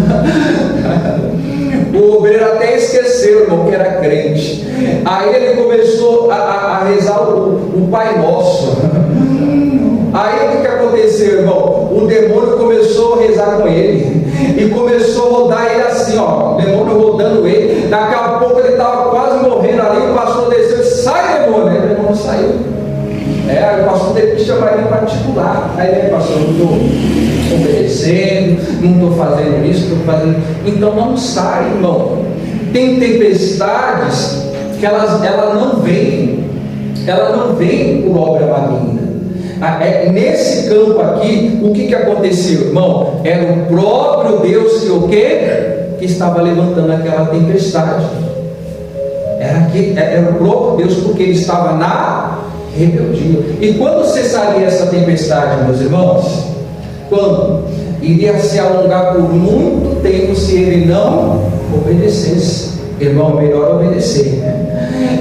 O obreiro até esqueceu, irmão, que era crente. Aí ele começou a rezar o Pai Nosso. Aí o que aconteceu, irmão? O demônio começou a rezar com ele e começou a rodar ele assim, ó, o demônio rodando ele. Daqui a pouco ele estava quase morrendo ali. O pastor desceu e disse, sai, demônio. Aí o demônio saiu. Aí o pastor teve que chamar ele em particular. Aí ele, pastor, não estou obedecendo, não estou fazendo isso, estou fazendo. Então não sai, irmão. Tem tempestades que ela não vem por obra maligna. Nesse campo aqui, o que aconteceu, irmão? Era o próprio Deus que estava levantando aquela tempestade. Era o próprio Deus, porque ele estava na rebeldia. E quando cessaria essa tempestade, meus irmãos? Quando? Iria se alongar por muito tempo se ele não obedecesse. Irmão, é melhor obedecer.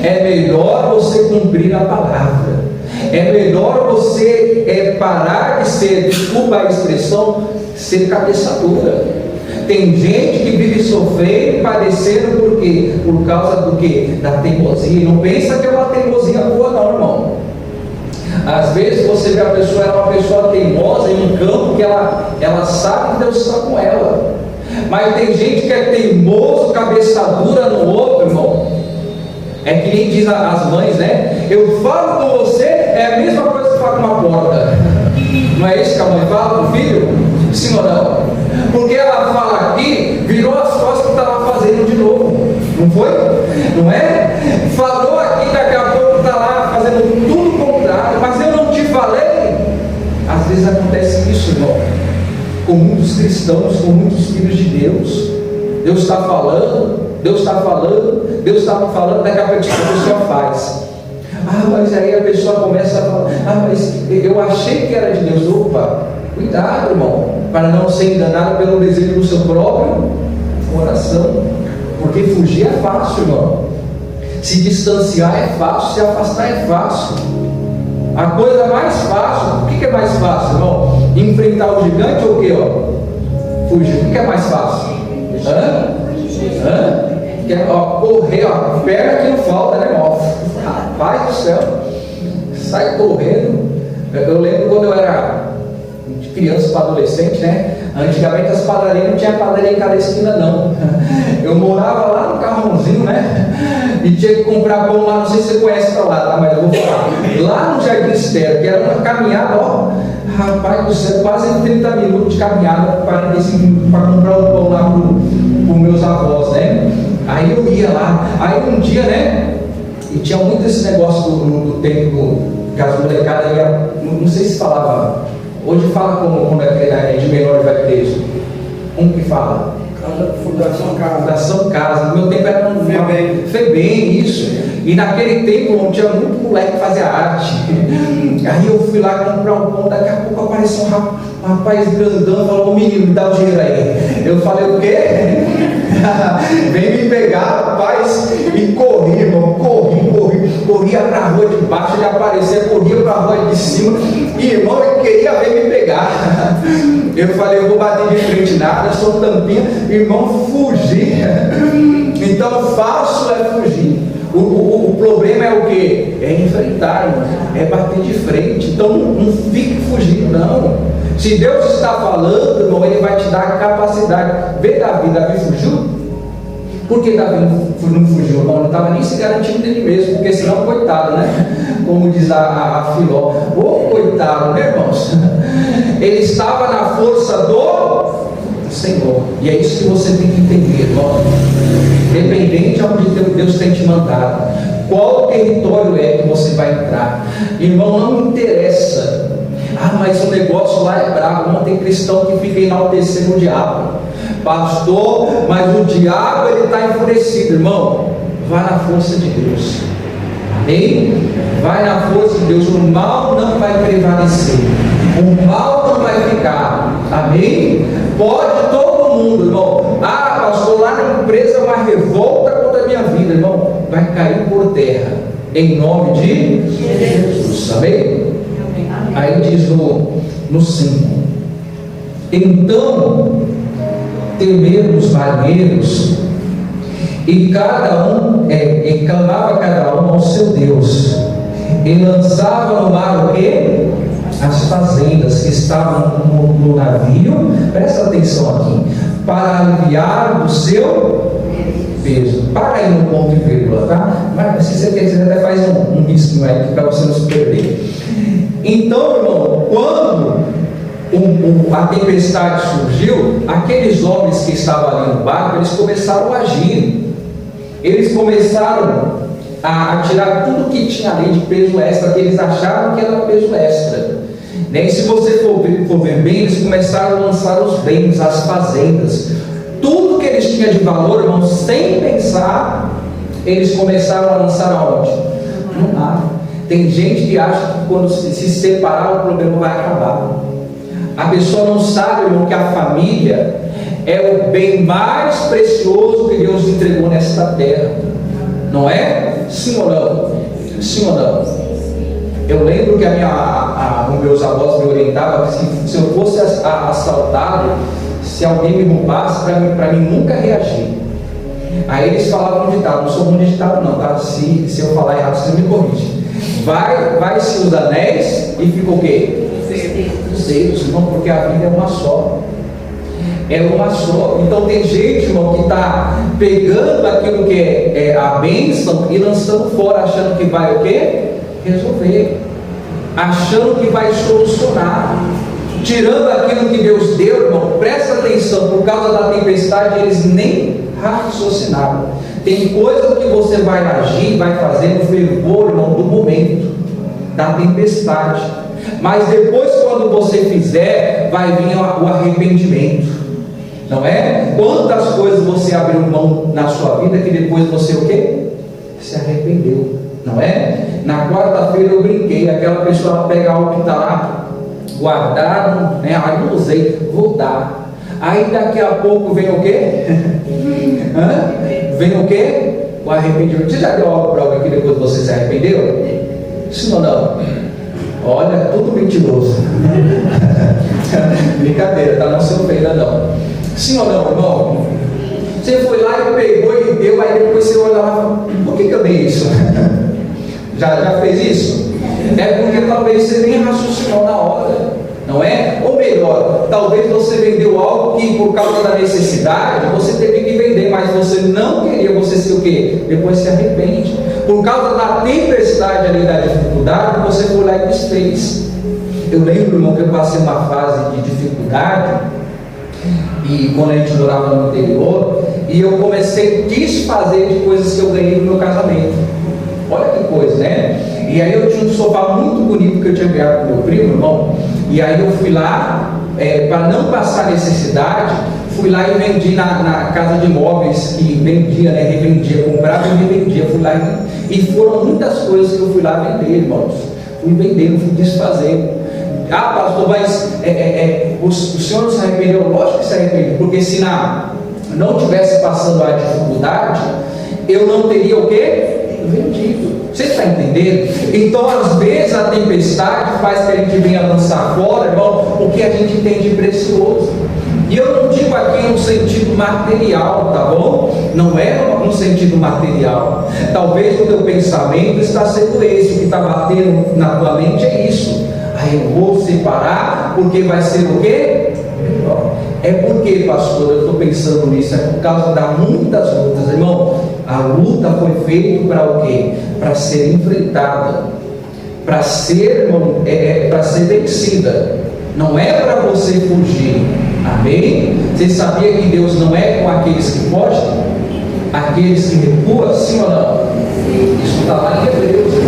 É melhor você cumprir a palavra. É melhor você parar de ser, desculpa a expressão, ser cabeça dura. Tem gente que vive sofrendo e padecendo por quê? Por causa do quê? Da teimosia. Não pensa que é uma teimosia boa não, irmão. Às vezes você vê a pessoa, ela é uma pessoa teimosa em um campo que ela sabe que Deus está com ela. Mas tem gente que é teimoso, cabeça dura no outro, irmão. É que nem diz as mães, né? Eu falo com você, é a mesma coisa que falar com uma porta. Não é isso que a mãe fala com o filho? Sim ou não? Porque ela fala aqui, virou as costas que estava fazendo de novo. Não foi? Não é? Falou aqui, daqui a pouco está lá fazendo tudo o contrário. Mas eu não te falei. Às vezes acontece isso, irmão. Com muitos cristãos, com muitos filhos de Deus. Deus está falando, daqui a pouco a pessoa faz. Mas aí a pessoa começa a falar, mas eu achei que era de Deus. Opa, cuidado, irmão, para não ser enganado pelo desejo do seu próprio coração. Porque fugir é fácil, irmão. Se distanciar é fácil, se afastar é fácil. A coisa mais fácil, o que é mais fácil, irmão? Enfrentar o gigante ou o quê? Fugir, o que é mais fácil? Correr, perna que não falta, né, irmão? Rapaz do céu, sai correndo. Eu lembro quando eu era de criança para adolescente, né? Antigamente as padarias não tinha padaria em cada esquina, não. Eu morava lá no Carrãozinho, né? E tinha que comprar pão lá, não sei se você conhece pra lá, tá? Mas eu vou falar. Lá no Jardim Estero, que era uma caminhada, rapaz do céu, quase 30 minutos de caminhada, 45 minutos para comprar o pão lá para os meus avós, né? Aí eu ia lá, aí um dia, né? E tinha muito esse negócio do tempo que as molecadas iam, não sei se falava, hoje fala como quando é de menor vai preso. Como que fala? Fundação Casa. No meu tempo era um FEBEM, isso. E naquele tempo não tinha muito moleque que fazia arte. Aí eu fui lá comprar um pão, daqui a pouco apareceu um rapaz grandão, falou, menino, me dá o dinheiro aí. Eu falei, o quê? Vem me pegar, rapaz. E corri, irmão, corria para a rua de baixo, ele aparecia, corria para a rua de cima. E irmão, ele queria ver me pegar. Eu falei, eu vou bater de frente nada, sou tampinha. Irmão, fugir. Então fácil é fugir. O problema é o que? É enfrentar, irmão. É bater de frente. Então não fique fugindo, não. Se Deus está falando, irmão, Ele vai te dar a capacidade. Vê Davi fugiu? Por que Davi não fugiu, irmão? Não estava nem se garantindo dele mesmo, porque senão, coitado, né? Como diz a Filó, coitado, né, irmãos? Ele estava na força do Senhor. E é isso que você tem que entender, irmão. Dependente de onde Deus tem te mandado, qual território é que você vai entrar, irmão, não interessa. Mas o negócio lá é bravo. Não tem cristão que fica enaltecendo o diabo, pastor, mas o diabo ele está enfurecido, irmão. Vai na força de Deus, amém? Vai na força de Deus. O mal não vai prevalecer, o mal não vai ficar, amém? Pode todo mundo, irmão. Pastor, lá na empresa é uma revolta contra a minha vida, irmão. Vai cair por terra, em nome de Jesus, amém? Aí diz no 5: então temeram os marinheiros, e cada um e clamava cada um ao seu Deus, e lançava no mar o quê? As fazendas que estavam no navio. Presta atenção aqui, para aliviar o seu peso. Para aí no ponto e vírgula, tá? Mas se você quiser, até faz um risquinho aí para você não se perder. Então, irmão, quando a tempestade surgiu, aqueles homens que estavam ali no barco, eles começaram a agir. Eles começaram a tirar tudo que tinha ali de peso extra, que eles achavam que era peso extra. E se você for ver bem, eles começaram a lançar os bens, as fazendas, tudo que eles tinham de valor, irmão, sem pensar, eles começaram a lançar aonde? No mar. Tem gente que acha que quando se separar o problema vai acabar. A pessoa não sabe, irmão, que a família é o bem mais precioso que Deus entregou nesta terra. Não é? Sim ou não? Sim ou não? Eu lembro que os meus avós me orientavam que se eu fosse assaltado, se alguém me roubasse, para mim nunca reagir. Aí eles falavam um ditado, não sou bom de ditado não, tá? Se eu falar errado, você me corrige. Vai-se os anéis e fica o quê? Os dedos, irmão, porque a vida é uma só. É uma só. Então tem gente, irmão, que está pegando aquilo que é a bênção e lançando fora, achando que vai o quê? Resolver. Achando que vai solucionar. Tirando aquilo que Deus deu, irmão, presta atenção, por causa da tempestade, eles nem raciocinaram. Tem coisa que você vai agir, vai fazer no fervor, irmão, do momento, da tempestade. Mas depois, quando você fizer, vai vir o arrependimento. Não é? Quantas coisas você abriu mão na sua vida que depois você o quê? Se arrependeu. Não é? Na quarta-feira eu brinquei, aquela pessoa pega algo que está lá guardado, né? Aí não usei, vou dar. Aí daqui a pouco vem o quê? Vem o quê? O arrependimento. Você já deu algo para alguém que depois você se arrependeu? Sim ou não? Olha, tudo mentiroso. Brincadeira, tá? Não se ofenda não. Sim ou não, irmão? Você foi lá e pegou e deu, aí depois você olha lá e fala, por que eu dei isso? Já fez isso? É porque talvez você nem raciocinou na hora, não é? Ou melhor, talvez você vendeu algo que por causa da necessidade você teve que vender, mas você não queria, você ser o quê? Depois se arrepende. Por causa da tempestade ali, da dificuldade, você foi lá e desfez. Eu lembro, irmão, que eu passei uma fase de dificuldade, e quando a gente morava no interior, e eu comecei a desfazer de coisas que eu ganhei no meu casamento. Olha que coisa, né? E aí eu tinha um sofá muito bonito que eu tinha ganhado com meu primo, irmão, e aí eu fui lá, para não passar necessidade, fui lá e vendi na casa de imóveis que vendia, né? Revendia, comprava e revendia. Fui lá e foram muitas coisas que eu fui lá vender, irmãos. Fui vendendo, fui desfazendo. Ah, pastor, mas o senhor não se arrependeu? Lógico que se arrependeu, porque se não tivesse passando a dificuldade, eu não teria o quê? Vendido. Você está entendendo? Então, às vezes, a tempestade faz que a gente venha lançar fora, irmão, o que a gente tem de precioso. E eu não digo aqui no sentido material, tá bom? Não é no sentido material. Talvez o teu pensamento está sendo esse, o que está batendo na tua mente é isso. Aí eu vou separar, porque vai ser o quê? Melhor. É porque, pastor, eu estou pensando nisso, é por causa das muitas lutas, irmão. A luta foi feita para o quê? Para ser enfrentada, para ser, irmão, para ser vencida. Não é para você fugir. Amém? Você sabia que Deus não é com aqueles que fogem? Aqueles que recuam, sim ou não? Isso está lá em Hebreus, se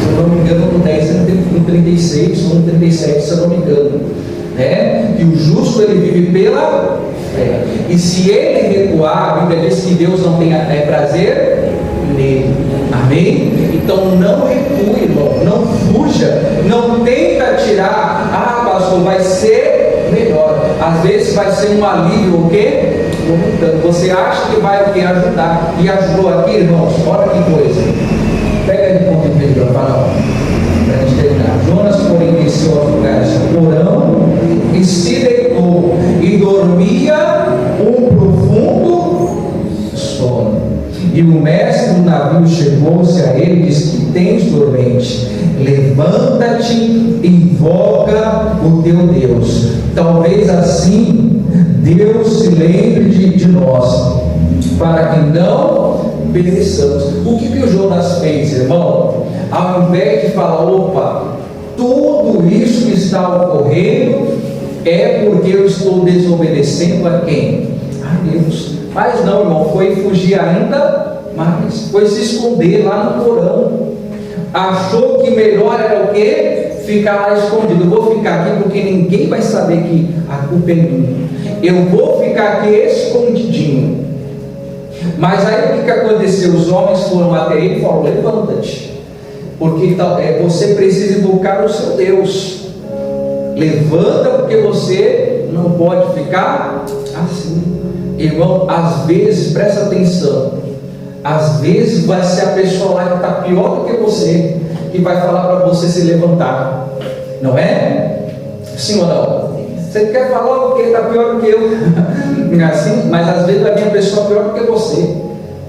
eu não me engano, no 10, no 36 ou no 37, se eu não me engano, né? Que o justo ele vive pela fé, e se ele recuar, a Bíblia diz que Deus não tem prazer nele. Amém? Então não recue, irmão, não fuja, não tenta tirar. Ah, pastor, vai ser melhor. Às vezes vai ser um alívio, o quê? Você acha que vai o quê? Ajudar. E ajudou aqui, irmãos? Olha que coisa. Pega de ponto de vista para a gente terminar. Jonas, porém, desceu aos lugares do porão e se deitou, e dormia um profundo sono. E o mestre do navio chegou-se a ele e disse: que tens, dormente? Levanta-te, invoca o teu Deus. Talvez assim Deus se lembre de nós, para que não pereçamos. O que o Jonas fez, irmão? Ao invés de falar, opa, tudo isso que está ocorrendo é porque eu estou desobedecendo a quem? A Deus. Mas não, irmão, foi fugir ainda mais, foi se esconder lá no porão. Achou que melhor era o quê? Ficar lá escondido. Eu vou ficar aqui porque ninguém vai saber que a culpa é minha. Eu vou ficar aqui escondidinho. Mas aí o que aconteceu? Os homens foram até ele e falaram: levanta-te, porque você precisa invocar o seu Deus. Levanta, porque você não pode ficar assim. Irmão, às vezes, presta atenção, às vezes vai ser a pessoa lá que está pior do que você, que vai falar para você se levantar, não é? Sim ou não? Você quer falar porque está pior do que eu, assim, mas às vezes vai vir a pessoa pior do que você,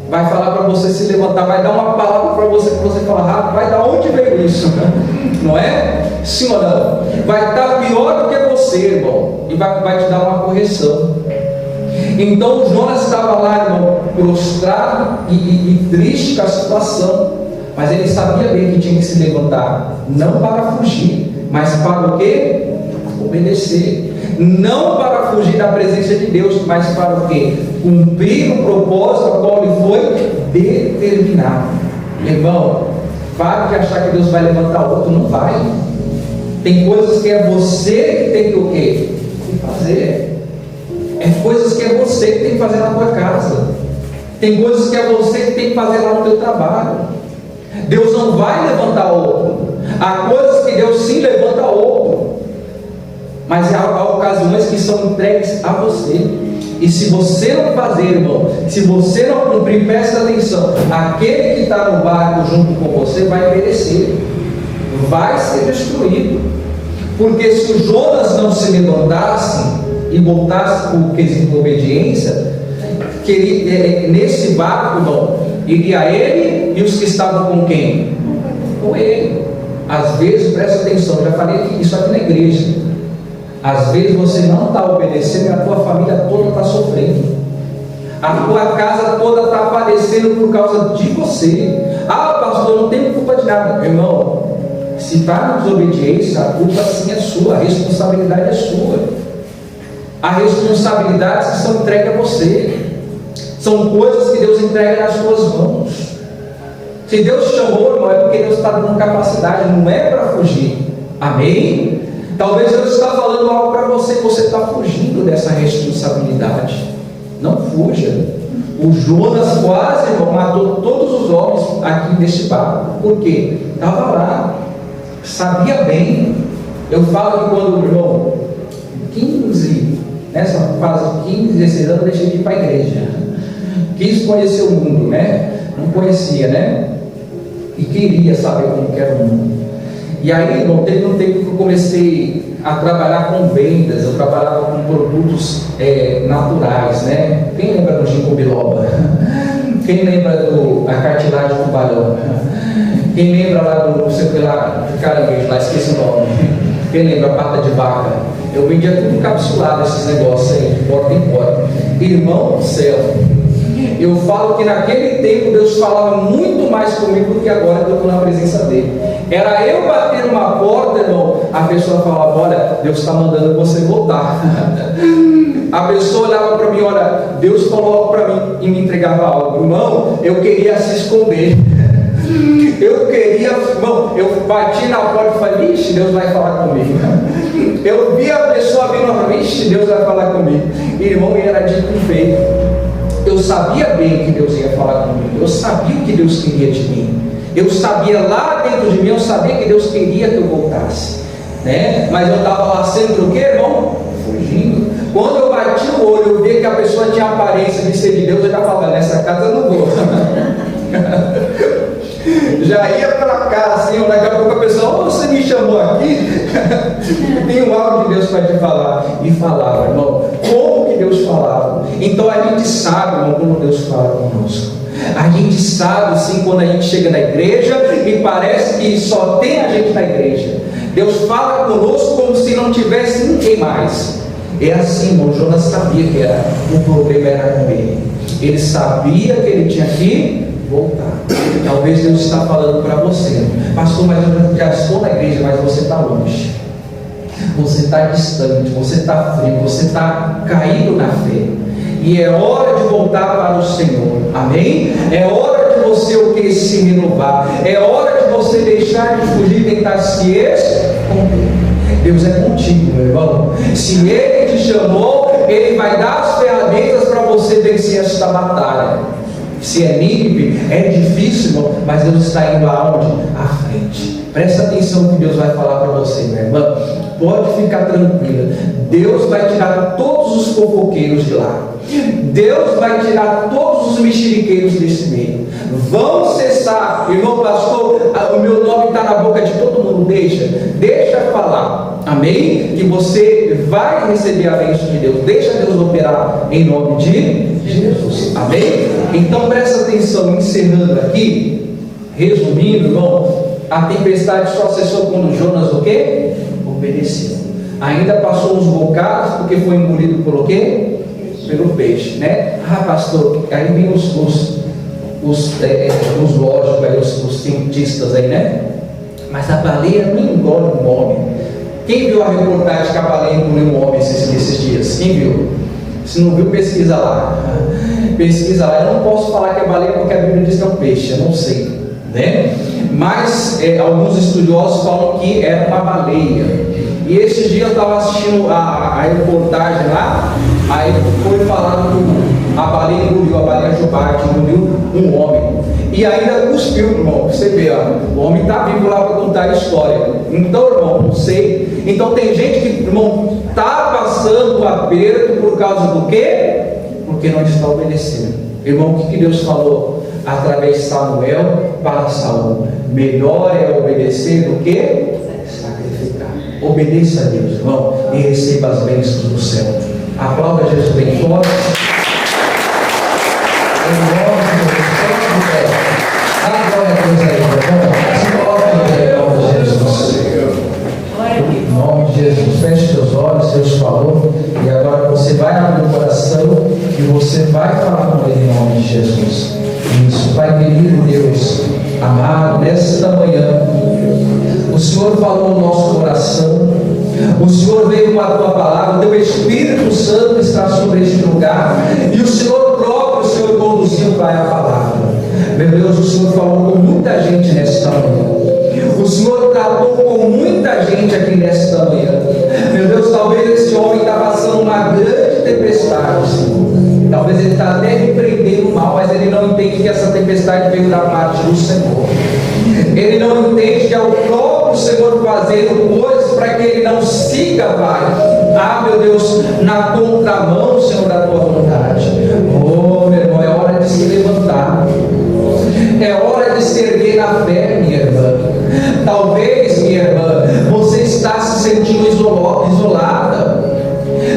vai falar para você se levantar, vai dar uma palavra para você que você fala, vai da onde veio isso? Não é? Sim ou não? Vai estar pior do que você, irmão, e vai te dar uma correção. Então Jonas estava lá, irmão, prostrado e triste com a situação, mas ele sabia bem que tinha que se levantar, não para fugir, mas para o quê? Obedecer. Não para fugir da presença de Deus, mas para o quê? Cumprir o propósito ao qual ele foi determinado. Irmão, para de achar que Deus vai levantar outro, não vai. Tem coisas que é você que tem que o quê? Tem que fazer. É coisas que é você que tem que fazer na tua casa. Tem coisas que é você que tem que fazer lá no teu trabalho. Deus não vai levantar outro. Há coisas que Deus sim levanta outro, mas há ocasiões que são entregues a você. E se você não fazer, irmão, se você não cumprir, presta atenção, aquele que está no barco junto com você vai perecer, vai ser destruído. Porque se o Jonas não se levantasse e voltasse por quesito de obediência, nesse barco, irmão, iria ele e os que estavam com quem? Com ele. Às vezes, presta atenção, já falei isso aqui na igreja, às vezes você não está obedecendo e a tua família toda está sofrendo, a tua casa toda está padecendo por causa de você. Pastor, não tenho culpa de nada. Irmão, se está na desobediência, a culpa sim é sua, a responsabilidade é sua. Há responsabilidades que são entregues a você, são coisas que Deus entrega nas suas mãos. Se Deus chamou, irmão, é porque Deus está dando capacidade, não é para fugir. Amém? Talvez Deus está falando algo para você, que você está fugindo dessa responsabilidade. Não fuja. O Jonas quase, irmão, matou todos os homens aqui neste barco. Por quê? Estava lá, sabia bem. Eu falo que quando, irmão, 15, nessa fase de 15, 16 anos, eu deixei de ir para a igreja. Quis conhecer o mundo, né? Não conhecia, né? E queria saber como que era o mundo. E aí, irmão, teve um tempo que eu comecei a trabalhar com vendas. Eu trabalhava com produtos naturais, né? Quem lembra do ginkgo biloba? Quem lembra da cartilagem do tubarão? Quem lembra lá do, sei lá, caranguejo, lá esqueci o nome. Quem lembra a pata de vaca? Eu vendia tudo encapsulado, esses negócios aí, de porta em porta. Irmão do céu, eu falo que naquele tempo Deus falava muito mais comigo do que agora que eu estou na presença dele. Era eu bater numa porta, irmão, a pessoa falava, olha, Deus está mandando você voltar. A pessoa olhava para mim, olha, Deus falou algo para mim e me entregava algo. Irmão, eu queria se esconder. Eu queria, irmão, eu bati na porta e falei, ixi, Deus vai falar comigo. Eu vi a pessoa vindo para mim, ixi, Deus vai falar comigo. Irmão, era dito e feito. Eu sabia bem que Deus ia falar comigo. Eu sabia o que Deus queria de mim. Eu sabia lá dentro de mim, eu sabia que Deus queria que eu voltasse, né? Mas eu estava lá sempre o que, irmão? Fugindo. Quando eu bati o olho, eu vi que a pessoa tinha a aparência de ser de Deus, eu já falava, nessa casa eu não vou. Já ia para cá, assim, daqui a pouco a pessoa, você me chamou aqui? Tem algo de Deus para te falar. E falava, irmão, como que Deus falava? Então a gente sabe, irmão, como Deus fala conosco. A gente sabe, sim, quando a gente chega na igreja e parece que só tem a gente na igreja. Deus fala conosco como se não tivesse ninguém mais. É assim, irmão, Jonas sabia que o problema era com ele. Ele sabia que ele tinha que voltar. Talvez Deus está falando para você, pastor, mas eu já estou na igreja, mas você está longe, você está distante, você está frio, você está caído na fé, e é hora de voltar para o Senhor. Amém? É hora de você o que? Se renovar. É hora de você deixar de fugir e tentar se esconder. Deus é contigo, meu irmão. Se Ele te chamou, Ele vai dar as ferramentas para você vencer esta batalha. Se é Nínive, é difícil, irmão, mas Deus está indo aonde? À frente. Presta atenção no que Deus vai falar para você, minha irmã. Pode ficar tranquila. Deus vai tirar todos os fofoqueiros de lá. Deus vai tirar todos os mexeriqueiros desse meio. Vão cessar, irmão pastor, o meu nome está na boca de todo mundo. Deixa falar. Amém? Que você vai receber a bênção de Deus. Deixa Deus operar em nome de Jesus. Amém? Então presta atenção, encerrando aqui, resumindo, irmão, a tempestade só cessou quando Jonas o quê? Obedeceu. Ainda passou uns bocados porque foi engolido por o quê? Pelo peixe, né? Ah, pastor, aí vem os lógicos aí, os cientistas aí, né? Mas a baleia não engole um homem. Quem viu a reportagem que a baleia engoliu um homem esses dias? Quem viu? Se não viu, pesquisa lá. Pesquisa lá. Eu não posso falar que é baleia porque a Bíblia diz que é um peixe, eu não sei, né? Mas alguns estudiosos falam que era uma baleia. E esse dia eu estava assistindo a reportagem lá, aí foi falado que a baleia engoliu, a baleia jubarte engoliu um homem. E ainda cuspiu, irmão. Você vê, ó, o homem está vivo lá para contar a história. Então, irmão, não sei. Então tem gente que, irmão, está passando o aperto por causa do quê? Porque não está obedecendo. Irmão, o que Deus falou através de Samuel para Saul? Melhor é obedecer do que sacrificar. Obedeça a Deus, irmão, e receba as bênçãos do céu. Aplauda Jesus bem forte. Em nome de Jesus. Dá glória a Deus aí, irmão. Se coloque em nome de Jesus. Em nome de Jesus. Feche seus olhos, Deus falou. E agora você vai abrir o coração e você vai falar com Ele em nome de Jesus. Isso, Pai querido Deus, amado, nesta manhã, o Senhor falou no nosso coração, o Senhor veio com a tua palavra, o teu Espírito Santo está sobre este lugar, e o Senhor próprio, o Senhor conduziu para a palavra. Meu Deus, o Senhor falou com muita gente nesta manhã, o Senhor tratou com muita gente aqui nesta manhã. Meu Deus, talvez esse homem está passando uma grande tempestade, Senhor. Talvez ele está até repreendendo o mal, mas ele não entende que essa tempestade veio da parte do Senhor. Ele não entende que é o próprio Senhor fazendo coisas para que ele não siga, Pai. Ah, meu Deus, na contramão, Senhor, da tua vontade. Oh, meu irmão, é hora de se levantar. É hora de se erguer na fé, minha irmã. Talvez, minha irmã, você está se sentindo isolada.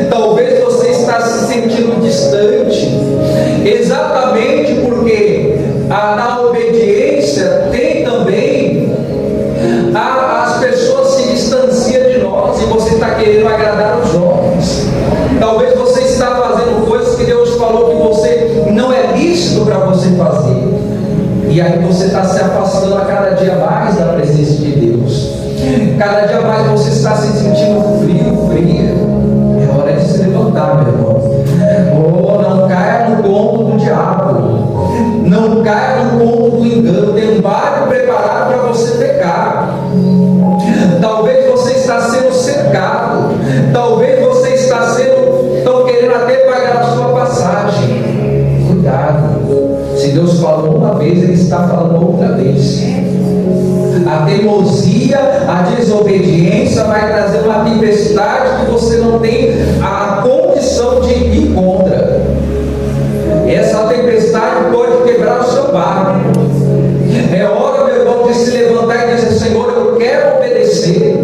Talvez você está se sentindo distante, exatamente porque na obediência tem também as pessoas se distanciam de nós e você está querendo agradar os homens. Talvez você está fazendo coisas que Deus falou que você não é lícito para você fazer, e aí você está se afastando a cada dia mais da presença de Deus. Cada dia mais você está se sentindo frio. É hora de se levantar, meu irmão. Oh, não caia no conto do diabo. Não caia no conto do engano. Tem um barco preparado para você pecar. Talvez você está sendo cercado. Talvez você está estão querendo até pagar a sua passagem. Cuidado. Se Deus falou uma vez, Ele está falando outra vez. A teimosia, a desobediência vai trazer uma tempestade que você não tem a condição de ir contra. Essa tempestade pode quebrar o seu barco. É hora, meu irmão, de se levantar e dizer: Senhor, eu quero obedecer,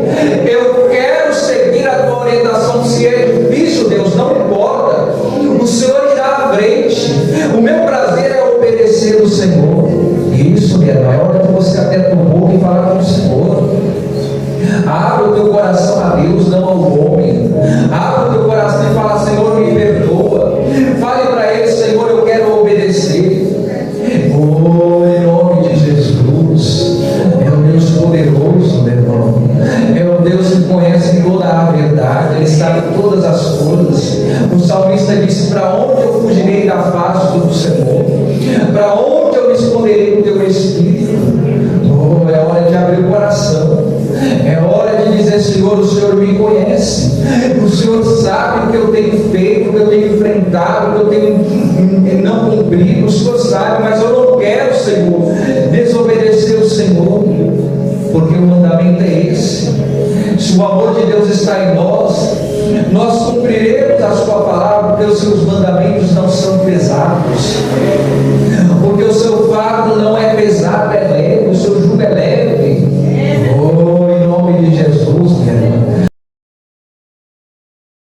eu quero seguir a tua orientação. Se é difícil, Deus, não importa, o Senhor irá à frente. O meu prazer é obedecer o Senhor. Isso, minha irmã, é hora de você até tua boca e falar com o Senhor. Abra o teu coração a Deus, não ao homem. Abra o teu coração e fala: Senhor, me perdoa. Fale para Ele: Senhor, eu quero obedecer. Oh, em nome de Jesus. É o Deus poderoso, meu irmão. É o Deus que conhece toda a verdade. Ele sabe todas as coisas. O salmista disse: para onde eu fugirei da face do Senhor? Para onde eu me esconderei do teu Espírito? Oh, é hora de abrir o coração. É hora de dizer: Senhor, o Senhor me conhece. O Senhor sabe o que eu tenho feito, o que eu tenho enfrentado, o que eu tenho não cumprido. cumprir, o Senhor sabe, mas eu não quero, Senhor, desobedecer o Senhor, porque o mandamento é esse. Se o amor de Deus está em nós, nós cumpriremos